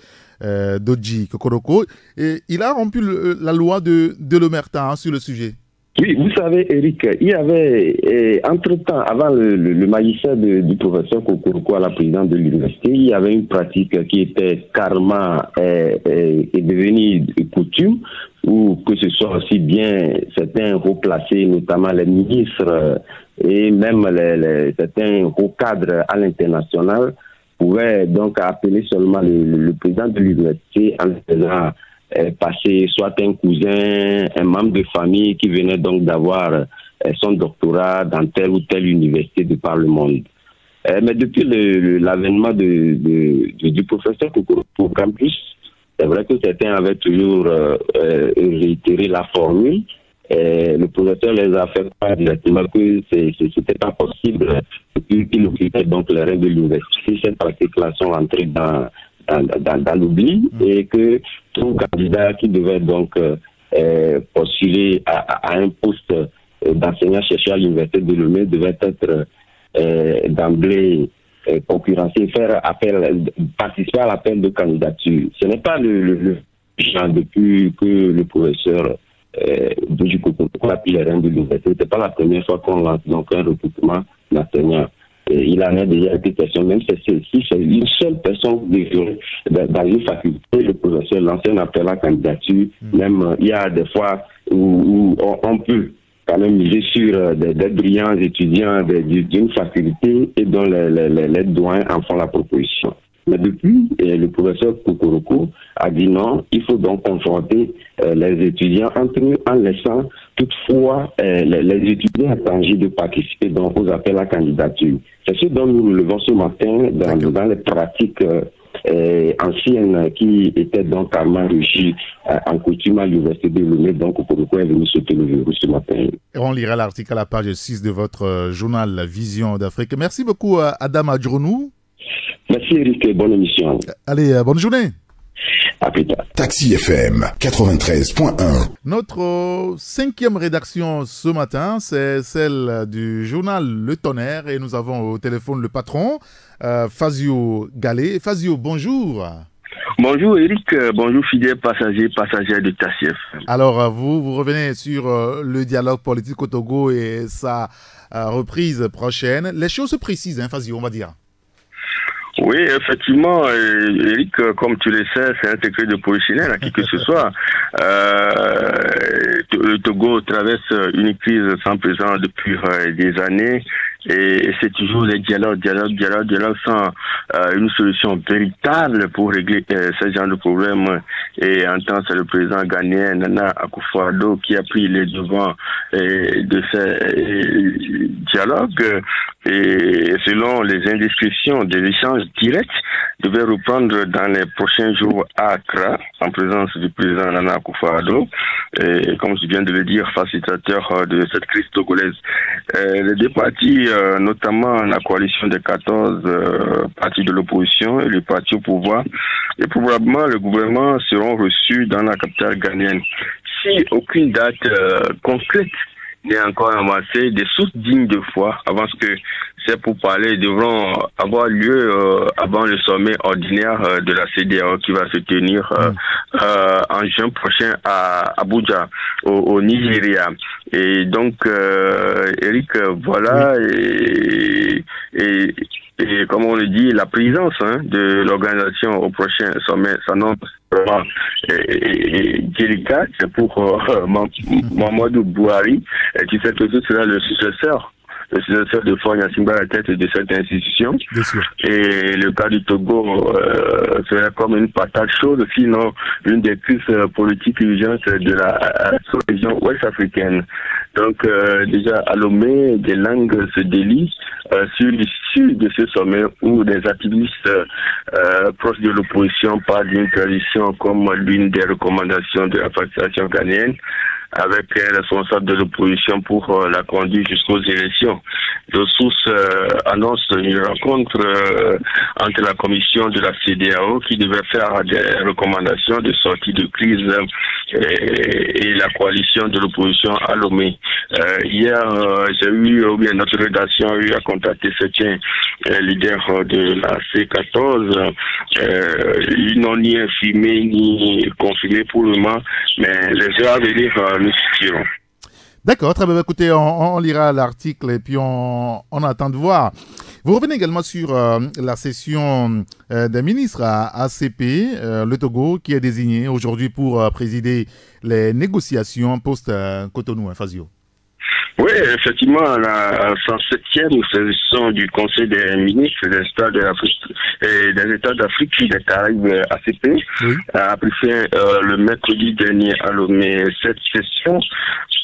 Dodji Kokoroko. Et il a rompu la loi de l'Omerta sur le sujet. Oui, vous savez, Eric, il y avait, entre-temps, avant le magistère du professeur Kokoroko à la présidence de l'université, il y avait une pratique qui était carrément devenue coutume, ou que ce soit aussi bien certains hauts placés, notamment les ministres et même certains hauts cadres à l'international, pouvait donc appeler seulement le président de l'université en faisant passer soit un cousin, un membre de famille qui venait donc d'avoir son doctorat dans telle ou telle université de par le monde. Mais depuis l'avènement du professeur pour campus, c'est vrai que certains avaient toujours réitéré la formule. Le professeur les a fait part directement que c'était pas possible qu'il occupait donc les règles de l'université. Ces pratiques-là sont entrées dans l'oubli et que tout candidat qui devait donc postuler à un poste d'enseignant-chercheur à l'université de Lomé devait être d'emblée concurrencer, participer à l'appel de candidature. Ce n'est pas le genre depuis que le professeur du Kokoko a pris les rênes de l'université. Ce n'est pas la première fois qu'on lance donc un recrutement d'enseignants. Il en a déjà été question, même si c'est une seule personne dans une faculté, le professeur lance un appel à candidature. Même il y a des fois où on peut quand même miser sur des brillants étudiants d'une faculté et dont les doyens en font la proposition. Mais depuis, le professeur Kokoroko a dit non, il faut donc confronter les étudiants entre eux en laissant toutefois les étudiants étrangers de participer donc aux appels à candidature. C'est ce dont nous relevons ce matin dans les pratiques anciennes qui étaient donc carrément régies en coutume à l'université de Lomé. Donc Kokoroko est venu sauter le verrou ce matin. Et on lira l'article à la page 6 de votre journal La Vision d'Afrique. Merci beaucoup Adam Adjronou. Merci Eric, bonne émission. Allez, bonne journée. À plus tard. Taxi FM 93.1. Notre 5e rédaction ce matin, c'est celle du journal Le Tonnerre et nous avons au téléphone le patron, Fazio Galé. Fazio, bonjour. Bonjour Eric, bonjour fidèles passagers de Taxi FM. Alors, vous revenez sur le dialogue politique au Togo et sa reprise prochaine. Les choses se précisent, Fazio, on va dire. Oui, effectivement, Eric, comme tu le sais, c'est un secret de polichinelle à qui que ce soit. Le Togo traverse une crise sans précédent depuis des années. Et c'est toujours les dialogues sans une solution véritable pour régler ce genre de problème. Et en temps, c'est le président ghanéen Nana Akufo-Addo qui a pris les devants de ces dialogues. Et selon les indiscrétions des échanges directs, devait reprendre dans les prochains jours à Accra, en présence du président Nana Akufo-Addo, et comme je viens de le dire, facilitateur de cette crise togolaise. Les deux partis, notamment la coalition des 14 partis de l'opposition et le parti au pouvoir, et probablement le gouvernement seront reçus dans la capitale ghanéenne. Si aucune date concrète n'est encore avancée, des sources dignes de foi avancent que ces pourparlers devront avoir lieu avant le sommet ordinaire de la CEDEAO qui va se tenir en juin prochain à Abuja, au Nigeria. Et donc, Eric, voilà, et comme on le dit, la présence de l'organisation au prochain sommet s'annonce vraiment délicate pour Mamadou Bouhari, qui sait que ce sera le successeur de Faure Gnassingbé à la tête de cette institution. Bien sûr. Et le cas du Togo serait comme une patate chaude, sinon une des crises politiques urgentes de la région ouest africaine. Donc déjà à Lomé, des langues se délient sur l'issue de ce sommet où des activistes proches de l'opposition parlent d'une tradition comme l'une des recommandations de la facturation ghanéenne, avec un responsable de l'opposition pour la conduire jusqu'aux élections. De sources annoncent une rencontre entre la commission de la CEDEAO qui devait faire des recommandations de sortie de crise et la coalition de l'opposition à Lomé. Hier, notre rédaction a eu à contacter certains leaders de la C14. Ils n'ont ni infirmé ni confirmé pour le moment, mais les heures à venir nous suffiront. D'accord, très bien. Écoutez, on lira l'article et puis on attend de voir. Vous revenez également sur la session des ministres à ACP, le Togo, qui est désigné aujourd'hui pour présider les négociations post-Cotonou, Fazio. Oui, effectivement, la 107e session du Conseil des ministres des États d'Afrique et des Caraïbes ACP a pris fin le mercredi dernier à Lomé. Cette session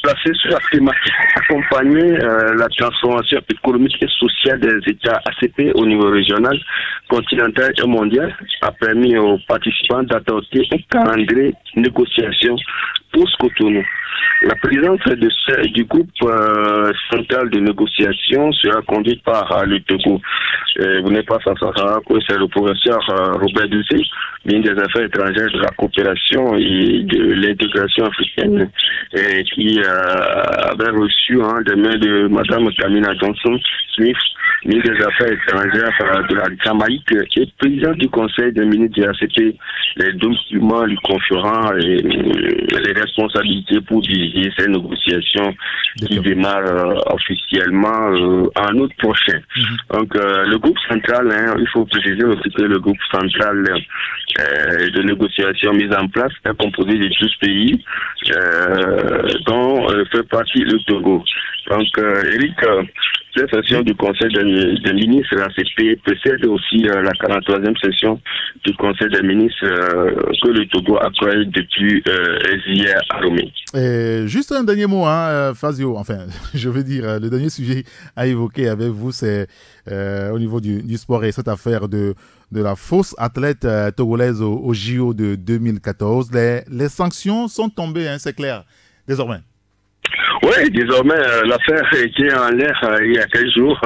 placée sur la thématique accompagner la transformation économique et sociale des États ACP au niveau régional, continental et mondial a permis aux participants d'adopter un calendrier de négociation post-Cotonou. La présidence du groupe central de négociation sera conduite par le Togo. Vous n'êtes pas sans savoir que c'est le professeur Robert Dussé, ministre des Affaires étrangères, de la coopération et de l'intégration africaine, qui avait reçu des mains de Mme Kamina Johnson-Smith, ministre des Affaires étrangères de la Jamaïque et président du Conseil des ministres de l'ACP, les documents lui conférant les responsabilités pour diriger ces négociations qui démarrent officiellement en août prochain. Donc le groupe central, il faut préciser aussi que le groupe central de négociation mis en place est composé de 12 pays dont fait partie le Togo. Donc Eric, cette session du Conseil des ministres de l'ACP précède aussi la 43e session du Conseil des ministres que le Togo a créé depuis hier à Lomé. Juste un dernier mot, Fazio, enfin, je veux dire, le dernier sujet à évoquer avec vous, c'est au niveau du sport et cette affaire de la fausse athlète togolaise au JO de 2014. Les sanctions sont tombées, c'est clair, désormais. Oui, désormais, l'affaire était en l'air il y a quelques jours.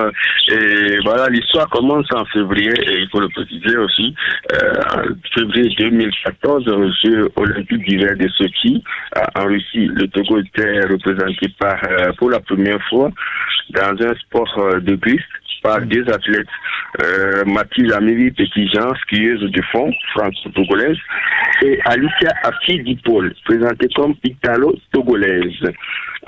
Et voilà, l'histoire commence en février, et il faut le préciser aussi. En février 2014, aux Jeux olympiques d'hiver de Sochi, en Russie, le Togo était représenté pour la première fois dans un sport de glisse par deux athlètes, Mathilde Amélie Petit-Jean, skieuse de fond, franco-togolaise, et Alicia Aki-Dipol, présentée comme italo-togolaise.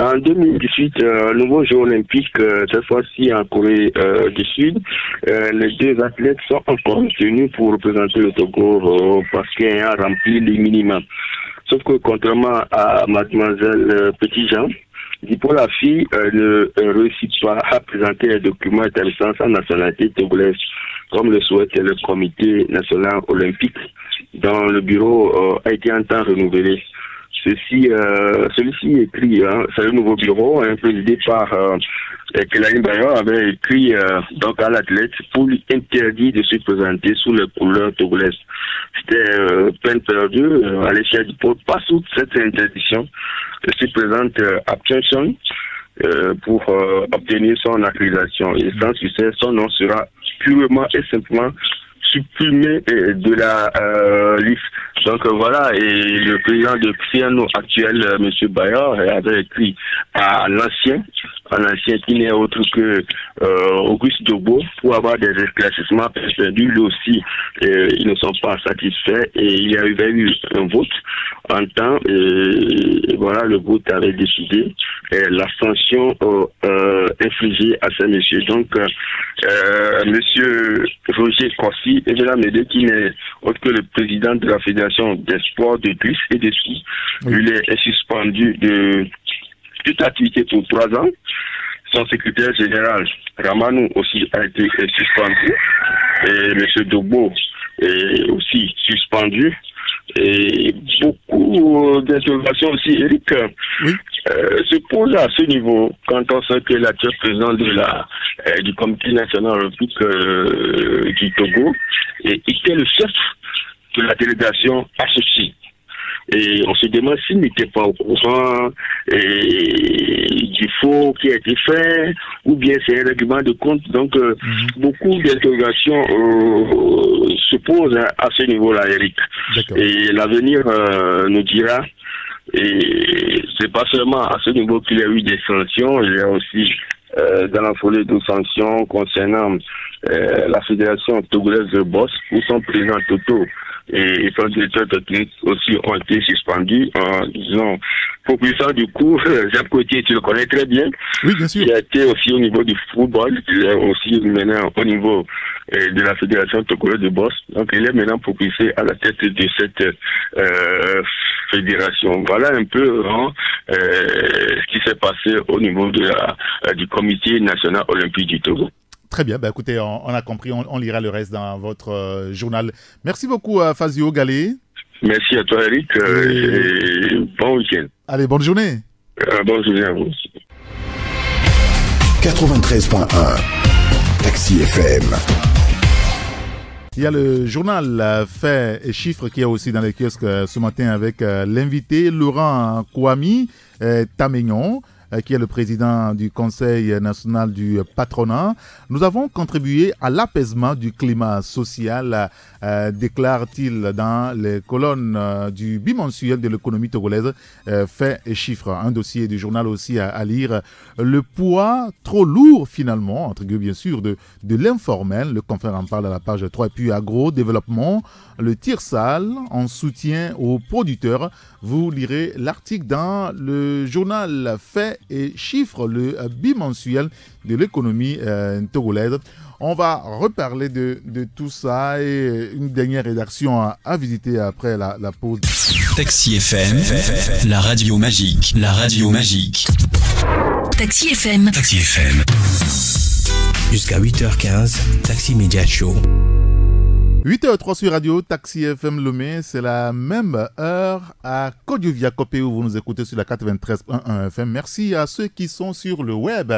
En 2018, nouveau jeu olympique, cette fois-ci en Corée du Sud, les deux athlètes sont encore tenus pour représenter le Togo parce qu'ils ont rempli les minima. Sauf que contrairement à mademoiselle Petit-Jean, Dipol, la fille, ne réussit pas à présenter les documents établissant sa nationalité togolaise, comme le souhaite le comité national olympique, dont le bureau a été un temps renouvelé. Celui-ci écrit, c'est le nouveau bureau, présidé par Kelaïn Bayor, avait écrit donc à l'athlète pour lui interdire de se présenter sous les couleurs togolaises. C'était peine perdue à l'échelle du pôle, pas sous cette interdiction. Il se présente à Pyeongchang pour obtenir son accréditation. Et sans succès, son nom sera purement et simplement supprimé de la liste. Donc voilà, et le président de Criano actuel, M. Bayor, avait écrit à l'ancien qui n'est autre que Auguste Dogbo, pour avoir des éclaircissements perdus. Lui aussi, ils ne sont pas satisfaits, et il y avait eu un vote en temps, et voilà, le vote avait décidé la sanction infligée à ces messieurs. Donc, M. Roger Corsi, et je la m'aider, qui n'est autre que le président de la Fédération des sports de glisse et de ski, lui est suspendu de toute activité pour 3 ans. Son secrétaire général, Ramanou, aussi a été suspendu. Et M. Dogbo est aussi suspendu. Et beaucoup d'interrogations aussi, Eric, se posent à ce niveau quand on sait que l'actuel président du comité national olympique du Togo était le chef de la délégation associée. Et on se demande s'il n'était pas au courant du faux qui a été fait, ou bien c'est un règlement de compte. Donc, beaucoup d'interrogations se posent à ce niveau-là, Eric. Et l'avenir nous dira. Et c'est pas seulement à ce niveau qu'il y a eu des sanctions, il y a aussi dans la foulée de sanctions concernant la Fédération togolaise de boss, où son président Toto et son directeur technique aussi ont été suspendus en disant propulsant du coup, Jacques Cotier, tu le connais très bien. Oui, bien sûr. Il a été aussi au niveau du football, il est aussi maintenant au niveau de la Fédération togolaise de boss. Donc il est maintenant propulsé à la tête de cette fédération. Voilà un peu ce qui s'est passé au niveau du Comité national olympique du Togo. Très bien, écoutez, on a compris, on lira le reste dans votre journal. Merci beaucoup Fazio Galé. Merci à toi Eric, et bon week-end. Allez, bonne journée. Bonne journée à vous aussi. 93.1 Taxi FM. Il y a le journal Faits et Chiffres qui est aussi dans les kiosques ce matin avec l'invité Laurent Kouami Tamegnon, qui est le président du Conseil national du patronat. Nous avons contribué à l'apaisement du climat social, déclare-t-il dans les colonnes du bimensuel de l'économie togolaise, Faits et Chiffres. Un dossier du journal aussi à lire. Le poids trop lourd finalement, entre guillemets bien sûr, de l'informel. Le confrère en parle à la page 3. Et puis agro-développement, le tir sale en soutien aux producteurs. Vous lirez l'article dans le journal Faits et Chiffres, le bimensuel de l'économie togolaise. On va reparler de tout ça et une dernière rédaction à visiter après la pause. Taxi FM, la radio magique, la radio magique. Taxi FM. Taxi FM. Jusqu'à 8h15, Taxi Media Show. 8h03 sur Radio Taxi FM Lomé, c'est la même heure à Kodiovia-Kopé où vous nous écoutez sur la 93.1 FM. Merci à ceux qui sont sur le web,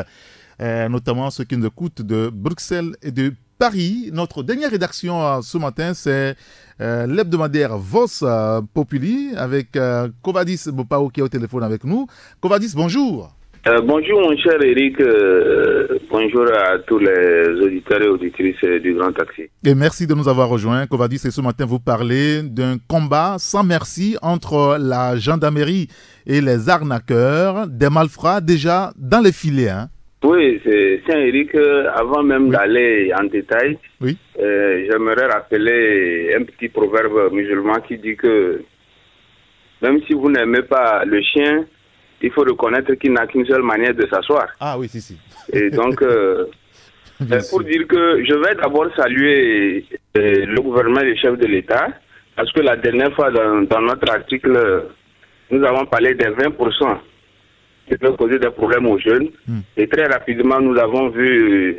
notamment ceux qui nous écoutent de Bruxelles et de Paris. Notre dernière rédaction ce matin, c'est l'hebdomadaire Vos Populi avec Kovadis Bopao qui est au téléphone avec nous. Kovadis, bonjour. Bonjour mon cher Eric, bonjour à tous les auditeurs et auditrices du Grand Taxi. Et merci de nous avoir rejoints. Kovadis, et ce matin vous parlez d'un combat sans merci entre la gendarmerie et les arnaqueurs, des malfrats déjà dans les filets. Hein. Oui, c'est Eric, avant même d'aller en détail, j'aimerais rappeler un petit proverbe musulman qui dit que même si vous n'aimez pas le chien, il faut reconnaître qu'il n'a qu'une seule manière de s'asseoir. Ah oui, si. Et donc, pour dire que je vais d'abord saluer le gouvernement et le chef de l'État, parce que la dernière fois, dans notre article, nous avons parlé des 20% qui peuvent causer des problèmes aux jeunes. Et très rapidement, nous avons vu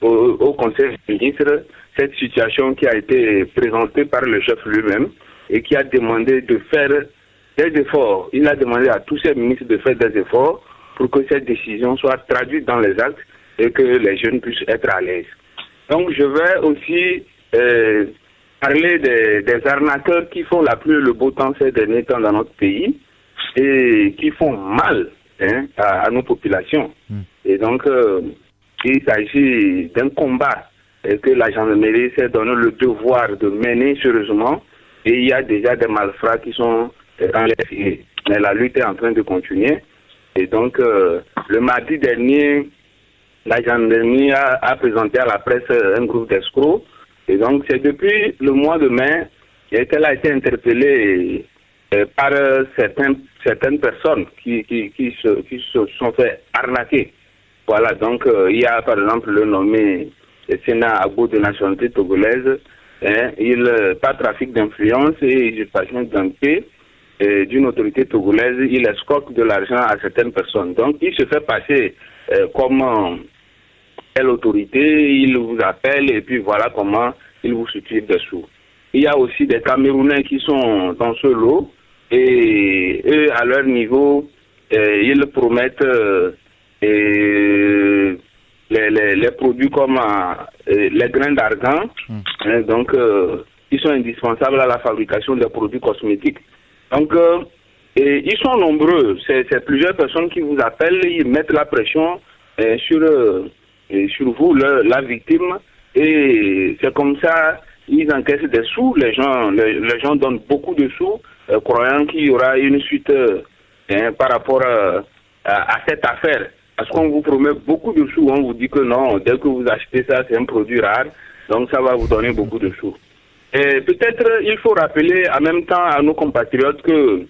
au Conseil des ministres cette situation qui a été présentée par le chef lui-même et qui a demandé de faire des efforts. Il a demandé à tous ses ministres de faire des efforts pour que cette décision soit traduite dans les actes et que les jeunes puissent être à l'aise. Donc je vais aussi parler des arnaqueurs qui font la pluie et le beau temps ces derniers temps dans notre pays et qui font mal à nos populations. Et donc il s'agit d'un combat que la gendarmerie s'est donné le devoir de mener sérieusement, et il y a déjà des malfrats qui sont dans les filets. Mais la lutte est en train de continuer. Et donc, le mardi dernier, la gendarmerie a présenté à la presse un groupe d'escrocs. Et donc, c'est depuis le mois de mai qu'elle a été interpellée par certaines personnes qui se sont fait arnaquer. Voilà, donc, il y a par exemple le nommé Sénat Agbo de nationalité togolaise. Par trafic d'influence et usurpation d'identité d'une autorité togolaise, il escroque de l'argent à certaines personnes. Donc, il se fait passer comme telle autorité, il vous appelle et puis voilà comment il vous soutient des sous. Il y a aussi des Camerounais qui sont dans ce lot et eux, à leur niveau, ils promettent les produits comme les grains d'argan, donc ils sont indispensables à la fabrication des produits cosmétiques. Donc, ils sont nombreux. C'est plusieurs personnes qui vous appellent, ils mettent la pression sur vous, la victime, et c'est comme ça, ils encaissent des sous. Les gens donnent beaucoup de sous, croyant qu'il y aura une suite par rapport à cette affaire. Parce qu'on vous promet beaucoup de sous, on vous dit que non, dès que vous achetez ça, c'est un produit rare, donc ça va vous donner beaucoup de sous. Et peut-être il faut rappeler en même temps à nos compatriotes que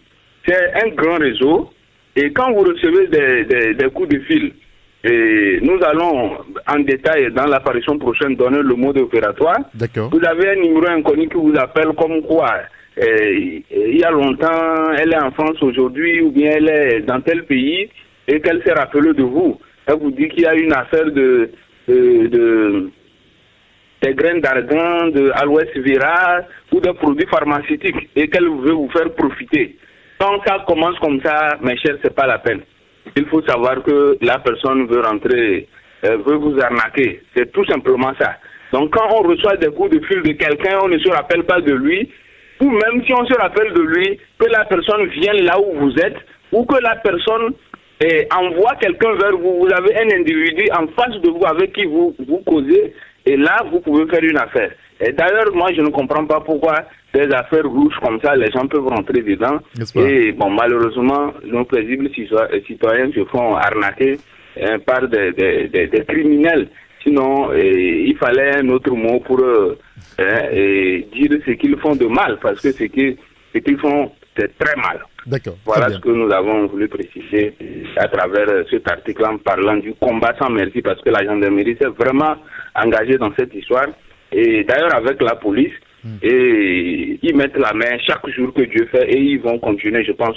c'est un grand réseau, et quand vous recevez des coups de fil, et nous allons en détail dans l'apparition prochaine donner le mode opératoire. D'accord. Vous avez un numéro inconnu qui vous appelle comme quoi il y a longtemps, elle est en France aujourd'hui, ou bien elle est dans tel pays, et qu'elle s'est rappelée de vous. Elle vous dit qu'il y a une affaire des graines d'argan, de aloès vera ou de produits pharmaceutiques, et qu'elle veut vous faire profiter. Quand ça commence comme ça, mes chers, c'est pas la peine. Il faut savoir que la personne veut rentrer, veut vous arnaquer. C'est tout simplement ça. Donc quand on reçoit des coups de fil de quelqu'un, on ne se rappelle pas de lui, ou même si on se rappelle de lui, que la personne vienne là où vous êtes, ou que la personne envoie quelqu'un vers vous. Vous avez un individu en face de vous avec qui vous causez, et là, vous pouvez faire une affaire. Et d'ailleurs, moi, je ne comprends pas pourquoi des affaires rouges comme ça, les gens peuvent rentrer dedans. Et bon, malheureusement, nos paisibles citoyens se font arnaquer par des criminels. Sinon, il fallait un autre mot pour dire ce qu'ils font de mal, parce que ce qu'ils font, c'est très mal. D'accord. Voilà ce que nous avons voulu préciser à travers cet article en parlant du combat sans merci, parce que la gendarmerie s'est vraiment engagée dans cette histoire. Et d'ailleurs avec la police, et ils mettent la main chaque jour que Dieu fait, et ils vont continuer. Je pense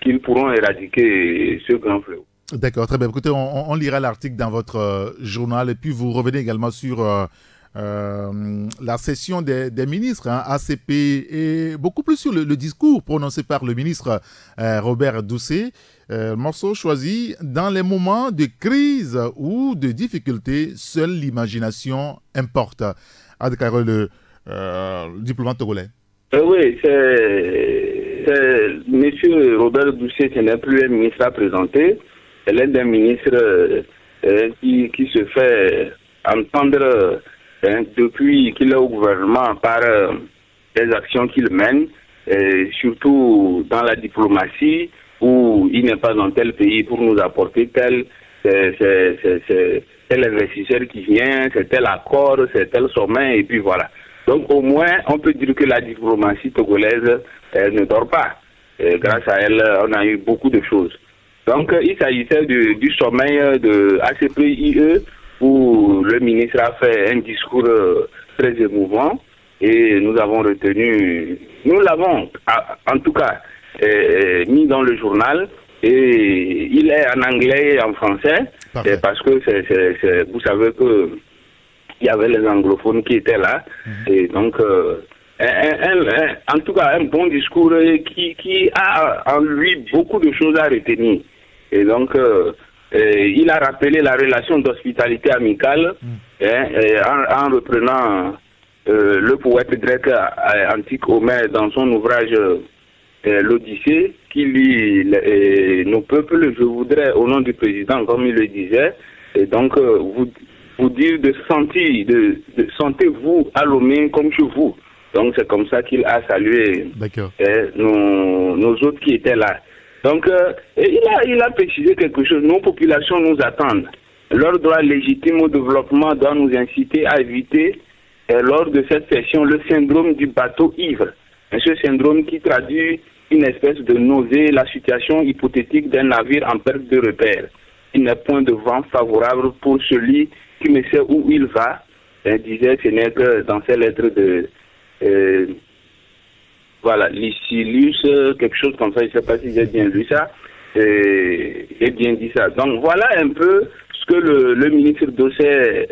qu'ils pourront éradiquer ce grand fléau. D'accord, très bien. Écoutez, on lira l'article dans votre journal, et puis vous revenez également sur la session des ministres, ACP, et beaucoup plus sur le discours prononcé par le ministre Robert Doucet. Morceau choisi: dans les moments de crise ou de difficulté, seule l'imagination importe. A déclaré le diplomate togolais. Oui, monsieur Robert Doucet, ce n'est plus un ministre à présenter. Elle est un ministre qui se fait entendre depuis qu'il est au gouvernement par les actions qu'il mène, surtout dans la diplomatie, où il n'est pas dans tel pays pour nous apporter tel investisseur qui vient, c'est tel accord, c'est tel sommet, et puis voilà. Donc au moins, on peut dire que la diplomatie togolaise ne dort pas. Grâce à elle, on a eu beaucoup de choses. Donc il s'agissait du sommet de ACP-IE, où le ministre a fait un discours très émouvant, et nous avons retenu, nous l'avons en tout cas mis dans le journal, et il est en anglais et en français, parce que vous savez que il y avait les anglophones qui étaient là, et donc en tout cas un bon discours qui a en lui beaucoup de choses à retenir. Et donc il a rappelé la relation d'hospitalité amicale en reprenant le poète grec antique Homère dans son ouvrage l'Odyssée, qui lit nos peuples. Je voudrais, au nom du président, comme il le disait, et donc vous dire de sentez-vous à Lomé comme chez vous. Donc c'est comme ça qu'il a salué nos autres qui étaient là. Donc il a précisé quelque chose. Nos populations nous attendent. Leur droit légitime au développement doit nous inciter à éviter, lors de cette session, le syndrome du bateau ivre. Ce syndrome qui traduit une espèce de nausée, la situation hypothétique d'un navire en perte de repère. Il n'est point de vent favorable pour celui qui ne sait où il va. Disait Sénèque dans ses lettres de Lycilius, quelque chose comme ça, je ne sais pas si j'ai bien lu ça, j'ai bien dit ça. Donc voilà un peu ce que le ministre Doucet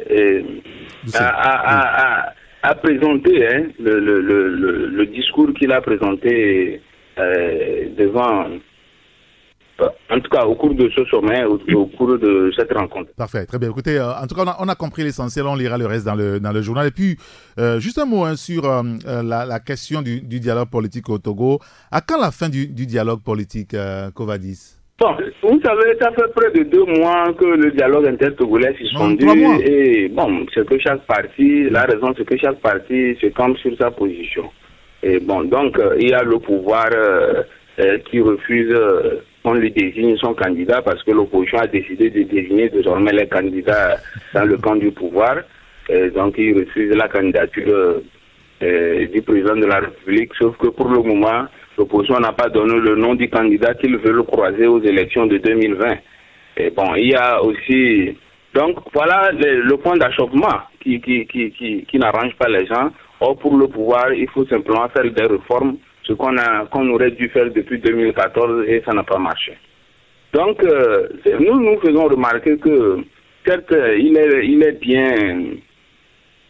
a présenté, le discours qu'il a présenté devant, en tout cas au cours de ce sommet, au cours de cette rencontre. Parfait, très bien. Écoutez, en tout cas, on a compris l'essentiel, on lira le reste dans le journal. Et puis, juste un mot sur la question du dialogue politique au Togo. À quand la fin du dialogue politique, Kovadis? Bon, vous savez, ça fait près de 2 mois que le dialogue intertogolais est suspendu. Et bon, c'est que chaque parti, la raison c'est que chaque parti se campe sur sa position. Et bon, donc, il y a le pouvoir qui refuse qu'on lui désigne son candidat, parce que l'opposition a décidé de désigner désormais les candidats dans le camp du pouvoir. Et donc, il refuse la candidature du président de la République, sauf que pour le moment, l'opposition n'a pas donné le nom du candidat qu'il veut le croiser aux élections de 2020. Et bon, il y a aussi... Donc, voilà le point d'achoppement qui n'arrange pas les gens. Or, pour le pouvoir, il faut simplement faire des réformes, ce qu'on aurait dû faire depuis 2014 et ça n'a pas marché. Donc, nous faisons remarquer que, certes, il est bien,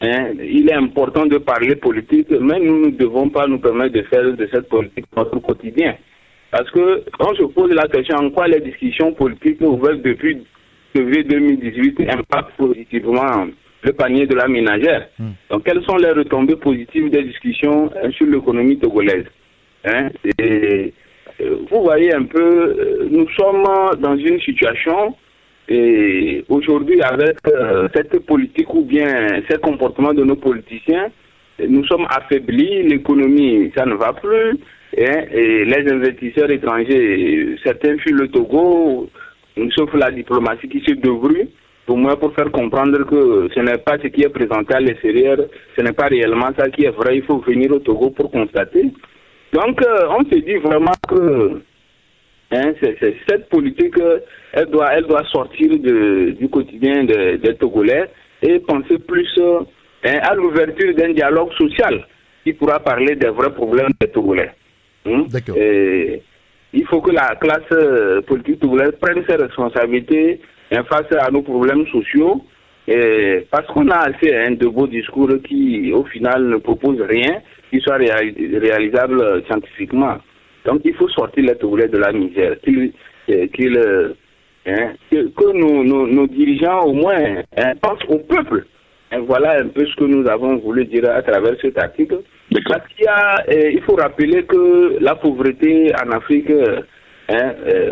il est important de parler politique, mais nous ne devons pas nous permettre de faire de cette politique notre quotidien. Parce que on se pose la question en quoi les discussions politiques ouvertes depuis 2018 impactent positivement le panier de la ménagère. Donc, quelles sont les retombées positives des discussions sur l'économie togolaise? Et vous voyez un peu, nous sommes dans une situation, et aujourd'hui, avec cette politique ou bien ces comportements de nos politiciens, nous sommes affaiblis, l'économie, ça ne va plus, et les investisseurs étrangers, certains fuient le Togo, sauf la diplomatie qui se débrouille, pour moi, pour faire comprendre que ce n'est pas ce qui est présenté à l'extérieur, ce n'est pas réellement ça qui est vrai, il faut venir au Togo pour constater. Donc, on se dit vraiment que cette politique, elle doit sortir du quotidien des Togolais et penser plus à l'ouverture d'un dialogue social qui pourra parler des vrais problèmes des Togolais. D'accord. Il faut que la classe politique togolaise prenne ses responsabilités face à nos problèmes sociaux, parce qu'on a assez de beaux discours qui, au final, ne proposent rien qui soit réalisable scientifiquement. Donc, il faut sortir les Togolais de la misère, que nos dirigeants, au moins, pensent au peuple. Et voilà un peu ce que nous avons voulu dire à travers cet article. Parce qu'il faut rappeler que la pauvreté en Afrique,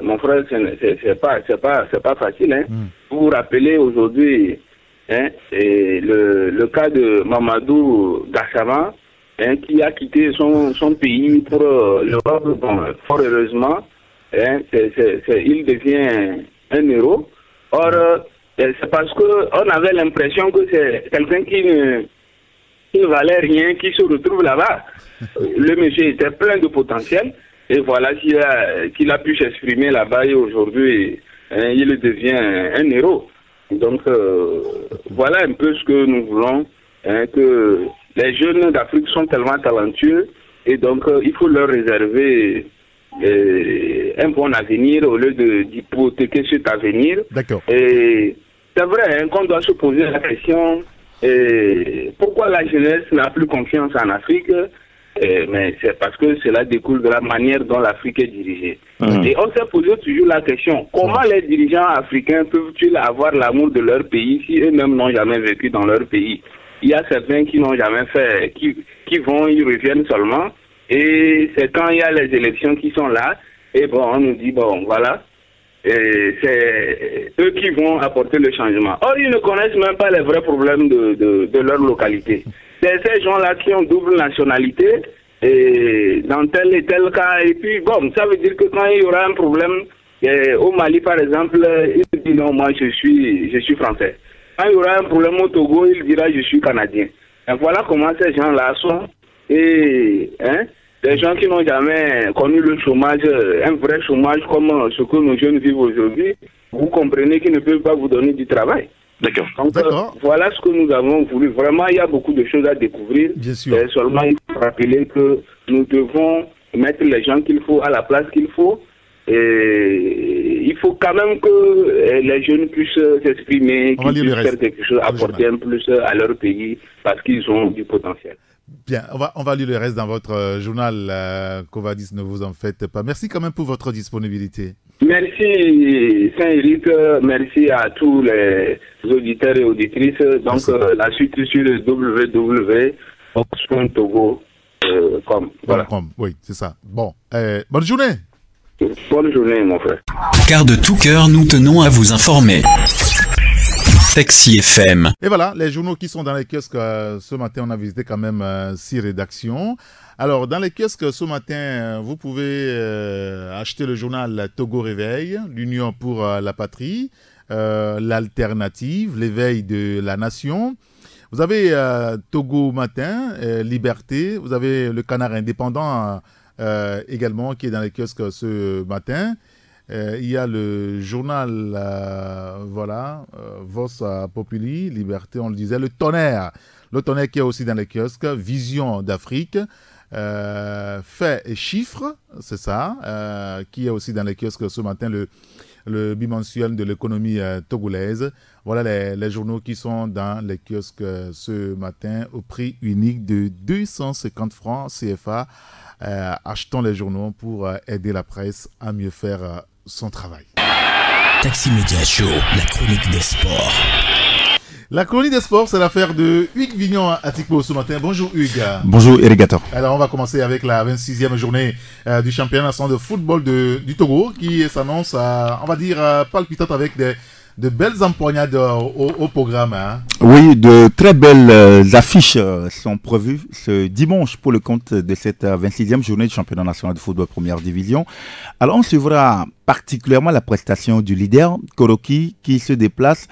mon frère, c'est pas facile. Vous vous rappelez aujourd'hui le cas de Mamadou Gassama, qui a quitté son pays pour l'Europe. Bon, fort heureusement, il devient un héros. Or, c'est parce qu'on avait l'impression que c'est quelqu'un qui ne valait rien, qui se retrouve là-bas. Le monsieur était plein de potentiel, et voilà qu'il a pu s'exprimer là-bas, et aujourd'hui, il devient un héros. Donc, voilà un peu ce que nous voulons, que les jeunes d'Afrique sont tellement talentueux, et donc il faut leur réserver un bon avenir au lieu d'hypothéquer cet avenir. D'accord. Et c'est vrai qu'on doit se poser la question pourquoi la jeunesse n'a plus confiance en Afrique, mais c'est parce que cela découle de la manière dont l'Afrique est dirigée. Et on s'est posé toujours la question, comment les dirigeants africains peuvent-ils avoir l'amour de leur pays si eux-mêmes n'ont jamais vécu dans leur pays? Il y a certains qui n'ont jamais fait, qui vont, ils reviennent seulement, et c'est quand il y a les élections qui sont là, et bon, on nous dit, bon, voilà, c'est eux qui vont apporter le changement. Or, ils ne connaissent même pas les vrais problèmes de leur localité. C'est ces gens-là qui ont double nationalité, et dans tel et tel cas, et puis, bon, ça veut dire que quand il y aura un problème, au Mali, par exemple, il dit, non, moi, je suis français. Quand il y aura un problème au Togo, il dira je suis canadien. Et voilà comment ces gens-là sont. Et des gens qui n'ont jamais connu le chômage, un vrai chômage comme ce que nos jeunes vivent aujourd'hui, vous comprenez qu'ils ne peuvent pas vous donner du travail. D'accord. Donc voilà ce que nous avons voulu. Vraiment, il y a beaucoup de choses à découvrir. Bien sûr. Seulement, il faut rappeler que nous devons mettre les gens qu'il faut à la place qu'il faut. Et il faut quand même que les jeunes puissent s'exprimer, qu'ils puissent faire quelque chose, apporter un plus à leur pays, parce qu'ils ont du potentiel. Bien, on va lire le reste dans votre journal, Covadis, ne vous en faites pas. Merci quand même pour votre disponibilité. Merci Saint-Éric, merci à tous les auditeurs et auditrices. Donc la suite sur le www.togo.com. Voilà. Oui, c'est ça. Bon, bonne journée. Bonne journée, mon frère. Car de tout cœur, nous tenons à vous informer. Taxi FM. Et voilà, les journaux qui sont dans les kiosques. Ce matin, on a visité quand même 6 rédactions. Alors, dans les kiosques, ce matin, vous pouvez acheter le journal Togo Réveil, l'Union pour la patrie, l'Alternative, l'Éveil de la Nation. Vous avez Togo Matin, Liberté. Vous avez le Canard Indépendant également qui est dans les kiosques ce matin. Il y a le journal Vox Populi, Liberté, on le disait, le Tonnerre. Le tonnerre qui est aussi dans les kiosques, Vision d'Afrique, Faits et Chiffres, c'est ça, qui est aussi dans les kiosques ce matin, le bimensuel de l'économie togolaise. Voilà les journaux qui sont dans les kiosques ce matin au prix unique de 250 francs CFA. Achetons les journaux pour aider la presse à mieux faire son travail. Taxi Média Show, la chronique des sports. La chronique des sports, c'est l'affaire de Hugues Vignon à Tikpo ce matin. Bonjour Hugues. Bonjour Erigator. Alors on va commencer avec la 26e journée du championnat national de football du Togo qui s'annonce, on va dire, palpitante avec de belles empoignades au programme. Hein. Oui, de très belles affiches sont prévues ce dimanche pour le compte de cette 26e journée du championnat national de football première division. Alors on suivra particulièrement la prestation du leader, Koroki, qui se déplace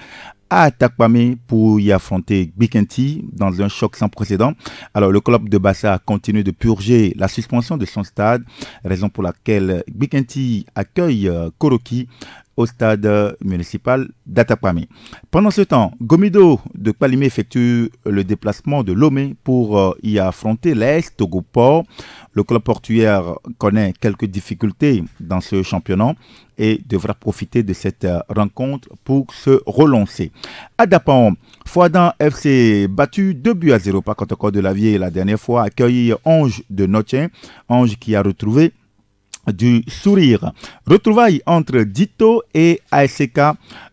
à Atakpame pour y affronter Bikenti dans un choc sans précédent. Alors le club de Bassa continue de purger la suspension de son stade, raison pour laquelle Bikenti accueille Koroki au stade municipal d'Atakpame. Pendant ce temps, Gomido de Kpalimé effectue le déplacement de Lomé pour y affronter l'AS Togo Port. Le club portuaire connaît quelques difficultés dans ce championnat et devra profiter de cette rencontre pour se relancer. À Dapan, Fouadan FC battu 2-0 par Kotoko de Lavier la dernière fois, accueille Ange de Notien, Ange qui a retrouvé du sourire. Retrouvailles entre Dito et ASK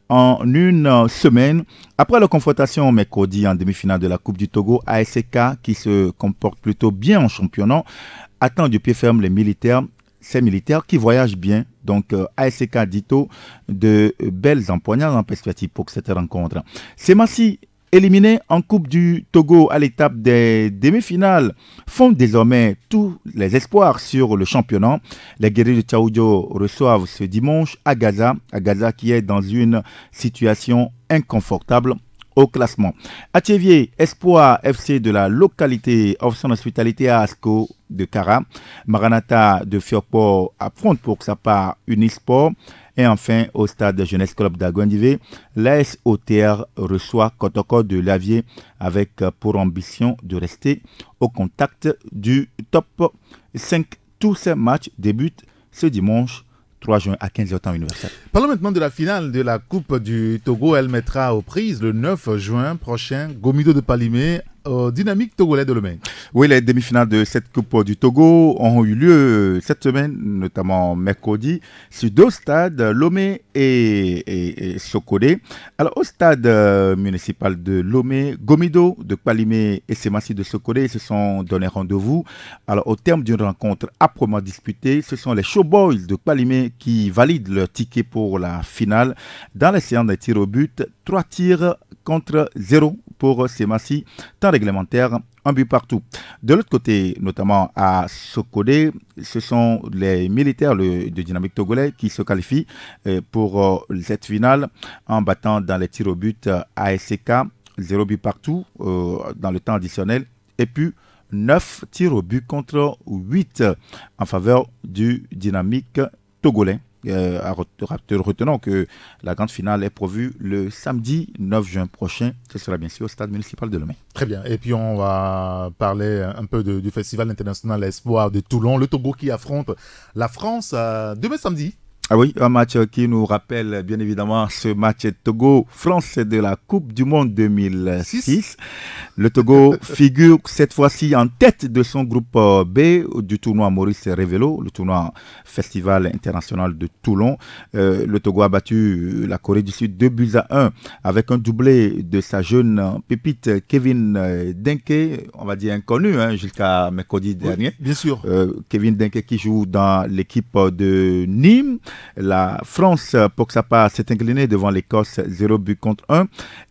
en une semaine. Après la confrontation mercredi en demi-finale de la Coupe du Togo, ASK qui se comporte plutôt bien en championnat attend du pied ferme ces militaires qui voyagent bien. Donc ASK Dito, de belles empoignades en perspective pour cette rencontre. Semassi, éliminé en Coupe du Togo à l'étape des demi-finales, font désormais tous les espoirs sur le championnat. Les guerriers de Tchaoudjo reçoivent ce dimanche Agaza qui est dans une situation inconfortable au classement. À Tchévier, Espoir FC de la localité offre son hospitalité à Asco de Kara. Maranata de Fiokpo affronte pour sa part Unisport. Et enfin, au stade Jeunesse Club d'Agouandivé, l'AS OTR reçoit Kotoko de Lavier avec pour ambition de rester au contact du top 5. Tous ces matchs débutent ce dimanche 3 juin à 15h temps universel. Parlons maintenant de la finale de la Coupe du Togo. Elle mettra aux prises le 9 juin prochain Gomido de Palimé au Dynamique Togolais de Lomé. Oui, les demi-finales de cette Coupe du Togo ont eu lieu cette semaine, notamment mercredi, sur deux stades, Lomé et Sokodé. Alors, au stade municipal de Lomé, Gomido de Palimé et Semassi de Sokodé se sont donné rendez-vous. Alors, au terme d'une rencontre âprement disputée, ce sont les Showboys de Palimé qui valident leur ticket pour la finale. Dans les séances des tirs au but, 3 tirs contre 0 pour Semassi, temps réglementaire, un but partout. De l'autre côté, notamment à Sokodé, ce sont les militaires de Dynamique Togolais qui se qualifient pour cette finale en battant dans les tirs au but ASK, 0 but partout dans le temps additionnel, et puis 9 tirs au but contre 8 en faveur du Dynamique Togolais. Retenons que la grande finale est prévue le samedi 9 juin prochain. Ce sera bien sûr au stade municipal de Lomé. Très bien. Et puis on va parler un peu du Festival international Espoir de Toulon. Le Togo qui affronte la France demain samedi. Ah oui, un match qui nous rappelle bien évidemment ce match Togo-France de la Coupe du Monde 2006. Le Togo figure cette fois-ci en tête de son groupe B du tournoi Maurice Révélo, le tournoi Festival international de Toulon. Le Togo a battu la Corée du Sud 2-1 avec un doublé de sa jeune pépite Kevin Denke, on va dire inconnu jusqu'à mercredi dernier. Bien sûr. Kevin Denke qui joue dans l'équipe de Nîmes. La France, pour sa part, s'est inclinée devant l'Écosse 0 but contre 1.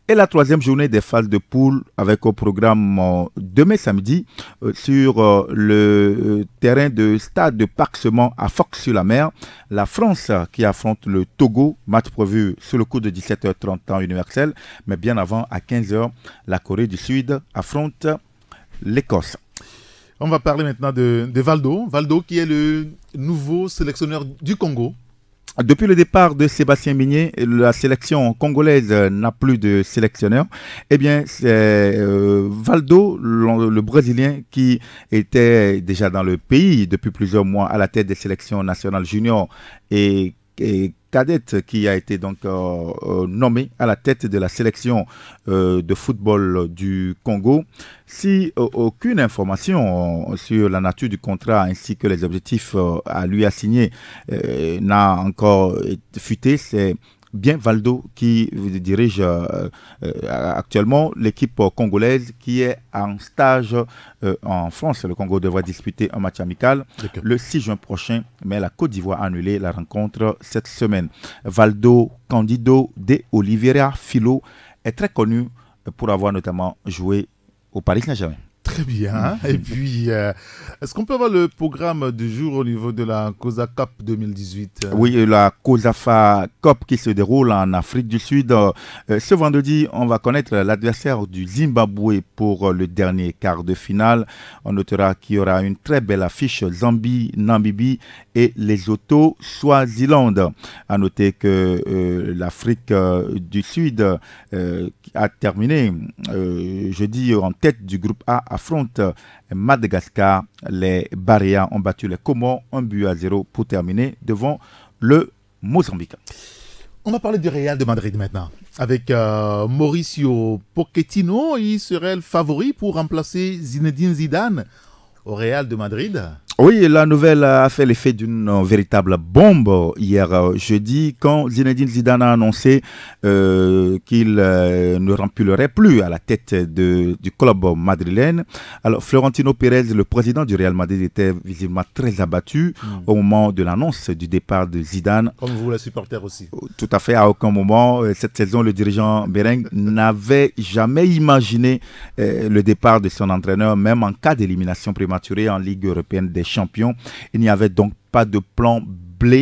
Et la troisième journée des phases de poule avec au programme demain samedi sur le terrain de stade de Parc-Sement à Fox-sur-la-Mer. La France qui affronte le Togo, match prévu sur le coup de 17h30 temps universel, mais bien avant à 15h, la Corée du Sud affronte l'Écosse. On va parler maintenant de Valdo. Valdo qui est le nouveau sélectionneur du Congo. Depuis le départ de Sébastien Migné, la sélection congolaise n'a plus de sélectionneur. Eh bien, c'est Valdo, le Brésilien, qui était déjà dans le pays depuis plusieurs mois à la tête des sélections nationales juniors et cadette, qui a été donc nommé à la tête de la sélection de football du Congo. Si aucune information sur la nature du contrat ainsi que les objectifs à lui assigner n'a encore fuité, c'est bien Valdo qui dirige actuellement l'équipe congolaise qui est en stage en France. Le Congo devrait disputer un match amical le 6 juin prochain, mais la Côte d'Ivoire a annulé la rencontre cette semaine. Valdo Candido de Oliveira Filo est très connu pour avoir notamment joué au Paris Saint-Germain. Très bien. Et puis, est-ce qu'on peut avoir le programme du jour au niveau de la COSA Cup 2018 ? Oui, la COSAFA Cup qui se déroule en Afrique du Sud. Ce vendredi, on va connaître l'adversaire du Zimbabwe pour le dernier quart de finale. On notera qu'il y aura une très belle affiche Zambie, Namibie et Lesotho, Swaziland. À noter que l'Afrique du Sud a terminé jeudi en tête du groupe A, affronte Madagascar. Les Baréas ont battu les Comores 1-0 pour terminer devant le Mozambique. On va parler du Real de Madrid maintenant. Avec Mauricio Pochettino, il serait le favori pour remplacer Zinedine Zidane au Real de Madrid. Oui, la nouvelle a fait l'effet d'une véritable bombe hier jeudi quand Zinedine Zidane a annoncé qu'il ne rempilerait plus à la tête du club madrilène. Alors Florentino Pérez, le président du Real Madrid, était visiblement très abattu au moment de l'annonce du départ de Zidane. Comme vous, les supporters aussi. Tout à fait, à aucun moment cette saison, le dirigeant merengue n'avait jamais imaginé le départ de son entraîneur, même en cas d'élimination prématurée en Ligue européenne des champions. Il n'y avait donc pas de plan B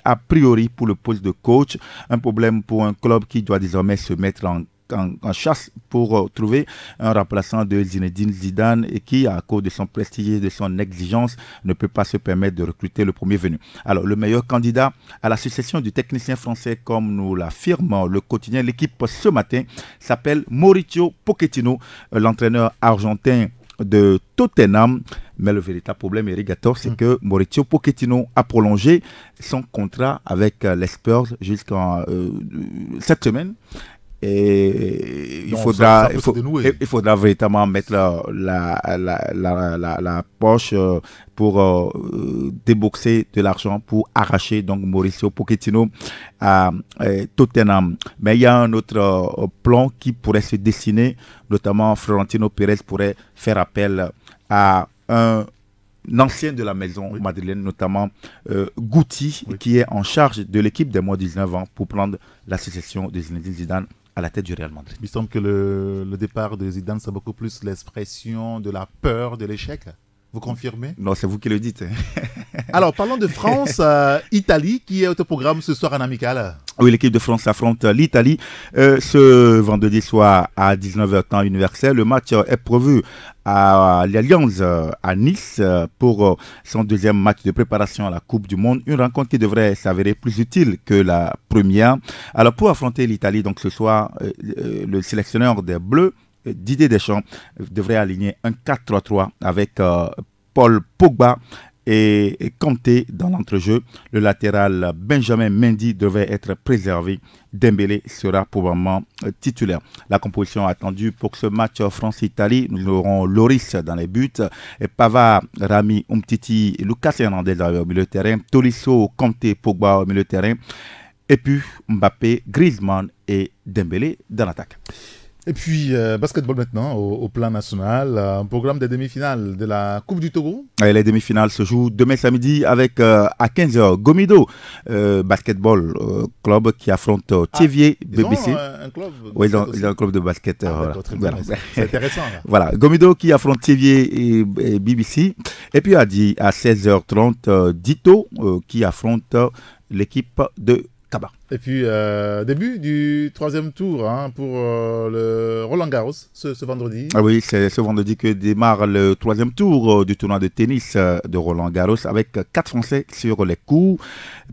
a priori pour le poste de coach. Un problème pour un club qui doit désormais se mettre en chasse pour trouver un remplaçant de Zinedine Zidane et qui, à cause de son prestige et de son exigence, ne peut pas se permettre de recruter le premier venu. Alors, le meilleur candidat à la succession du technicien français, comme nous l'affirme le quotidien L'équipe ce matin, s'appelle Mauricio Pochettino, l'entraîneur argentin de Tottenham. Mais le véritable problème, Eric Gator, c'est que Mauricio Pochettino a prolongé son contrat avec les Spurs jusqu'en cette semaine. Et il faudra véritablement mettre la poche pour débourser de l'argent pour arracher donc Mauricio Pochettino à Tottenham. Mais il y a un autre plan qui pourrait se dessiner, notamment Florentino Pérez pourrait faire appel à un ancien de la maison madrilène, notamment Guti, qui est en charge de l'équipe des moins de 19 ans pour prendre la succession de Zinedine Zidane à la tête du Real Madrid. Il semble que le départ de Zidane, c'est beaucoup plus l'expression de la peur de l'échec. Vous confirmez? Non, c'est vous qui le dites. Alors, parlons de France, Italie, qui est au programme ce soir en amical. Oui, l'équipe de France affronte l'Italie ce vendredi soir à 19h temps universel. Le match est prévu à l'Allianz à Nice pour son deuxième match de préparation à la Coupe du Monde. Une rencontre qui devrait s'avérer plus utile que la première. Alors, pour affronter l'Italie, donc ce soir, le sélectionneur des Bleus, Didier Deschamps, devrait aligner un 4-3-3 avec Paul Pogba et Kanté dans l'entrejeu. Le latéral Benjamin Mendy devrait être préservé. Dembélé sera probablement titulaire. La composition attendue pour ce match France-Italie, nous aurons Loris dans les buts, et Pavard, Rami, Umtiti, Lucas Hernandez au milieu de terrain, Tolisso, Kanté, Pogba au milieu de terrain, et puis Mbappé, Griezmann et Dembélé dans l'attaque. Et puis, basketball maintenant, au plan national, un programme des demi-finales de la Coupe du Togo. Et les demi-finales se jouent demain samedi avec, à 15h, Gomido, basketball club qui affronte Thiévier, BBC. Un club oui, ils ont un club de basket. Voilà. C'est intéressant. Là. Voilà, Gomido qui affronte Thiévier et BBC. Et puis à 16h30, Dito qui affronte l'équipe de Kaba. Et puis, début du 3e tour pour le Roland-Garros ce vendredi. Ah oui, c'est ce vendredi que démarre le 3e tour du tournoi de tennis de Roland-Garros avec 4 Français sur les cours.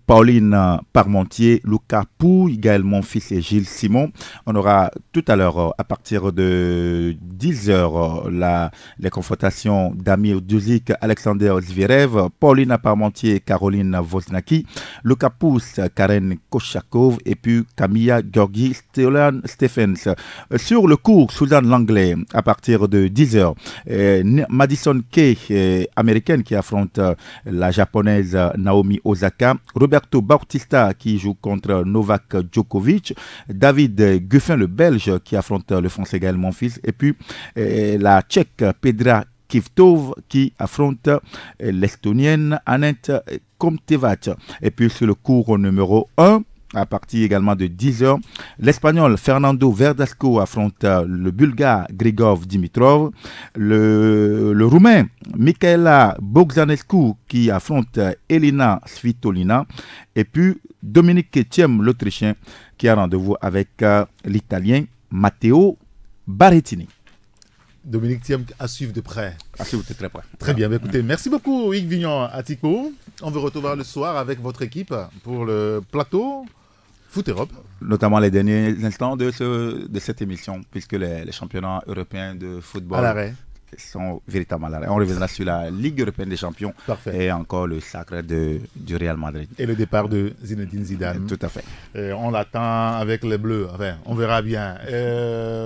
Pauline Parmentier, Lucas Pouille, Gaël Monfils et Gilles Simon. On aura tout à l'heure, à partir de 10h, les confrontations d'Amir Djuzic, Alexander Zverev, Pauline Parmentier, Caroline Wozniacki, Lucas Pousse, Karen Kochakov et puis Camilla Georgi Stephens. Sur le cours, Suzanne Langlais, à partir de 10h, Madison Kay, américaine, qui affronte la japonaise Naomi Osaka, Roberto Bautista qui joue contre Novak Djokovic, David Guffin, le belge, qui affronte le français Gaël Monfils, et puis la tchèque Pedra Kvitova qui affronte l'estonienne Anett Komtevac. Et puis sur le cours numéro 1, à partir également de 10h, l'Espagnol Fernando Verdasco affronte le Bulgare Grigor Dimitrov, le Roumain Michaela Bogdanescu qui affronte Elina Svitolina, et puis Dominique Thiem, l'Autrichien, qui a rendez-vous avec l'Italien Matteo Berrettini. Dominique Thiem à suivre de près. À suivre de très près. Très bien. Écoutez, merci beaucoup Yves Vignon Atiko. On vous retrouver le soir avec votre équipe pour le plateau Foot Europe. Notamment les derniers instants de cette émission, puisque les championnats européens de football à l'arrêt sont véritablement à l'arrêt. On reviendra sur la Ligue européenne des champions. Parfait. Et encore le sacre du Real Madrid. Et le départ de Zinedine Zidane. Tout à fait. Et on l'attend avec les Bleus. Enfin, on verra bien.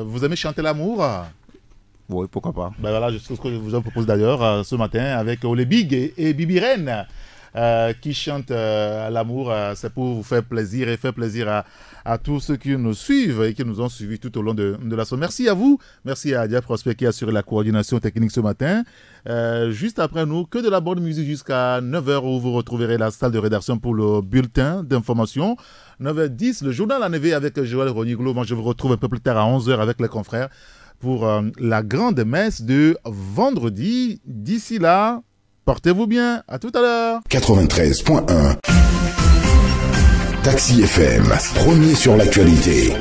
Vous aimez chanter l'amour? Oui, pourquoi pas. Ben voilà, c'est ce que je vous propose d'ailleurs ce matin avec Ole Big et Bibi Reine qui chantent l'amour. C'est pour vous faire plaisir et faire plaisir à tous ceux qui nous suivent et qui nous ont suivis tout au long de la semaine. Merci à vous. Merci à Dia Prosper qui a assuré la coordination technique ce matin. Juste après nous, que de la bonne musique jusqu'à 9h où vous retrouverez la salle de rédaction pour le bulletin d'information. 9h10, le journal en éveil avec Joël Roniglo. Moi, je vous retrouve un peu plus tard à 11h avec les confrères pour la grande messe de vendredi. D'ici là, portez-vous bien. À tout à l'heure. 93.1 Taxi FM, premier sur l'actualité.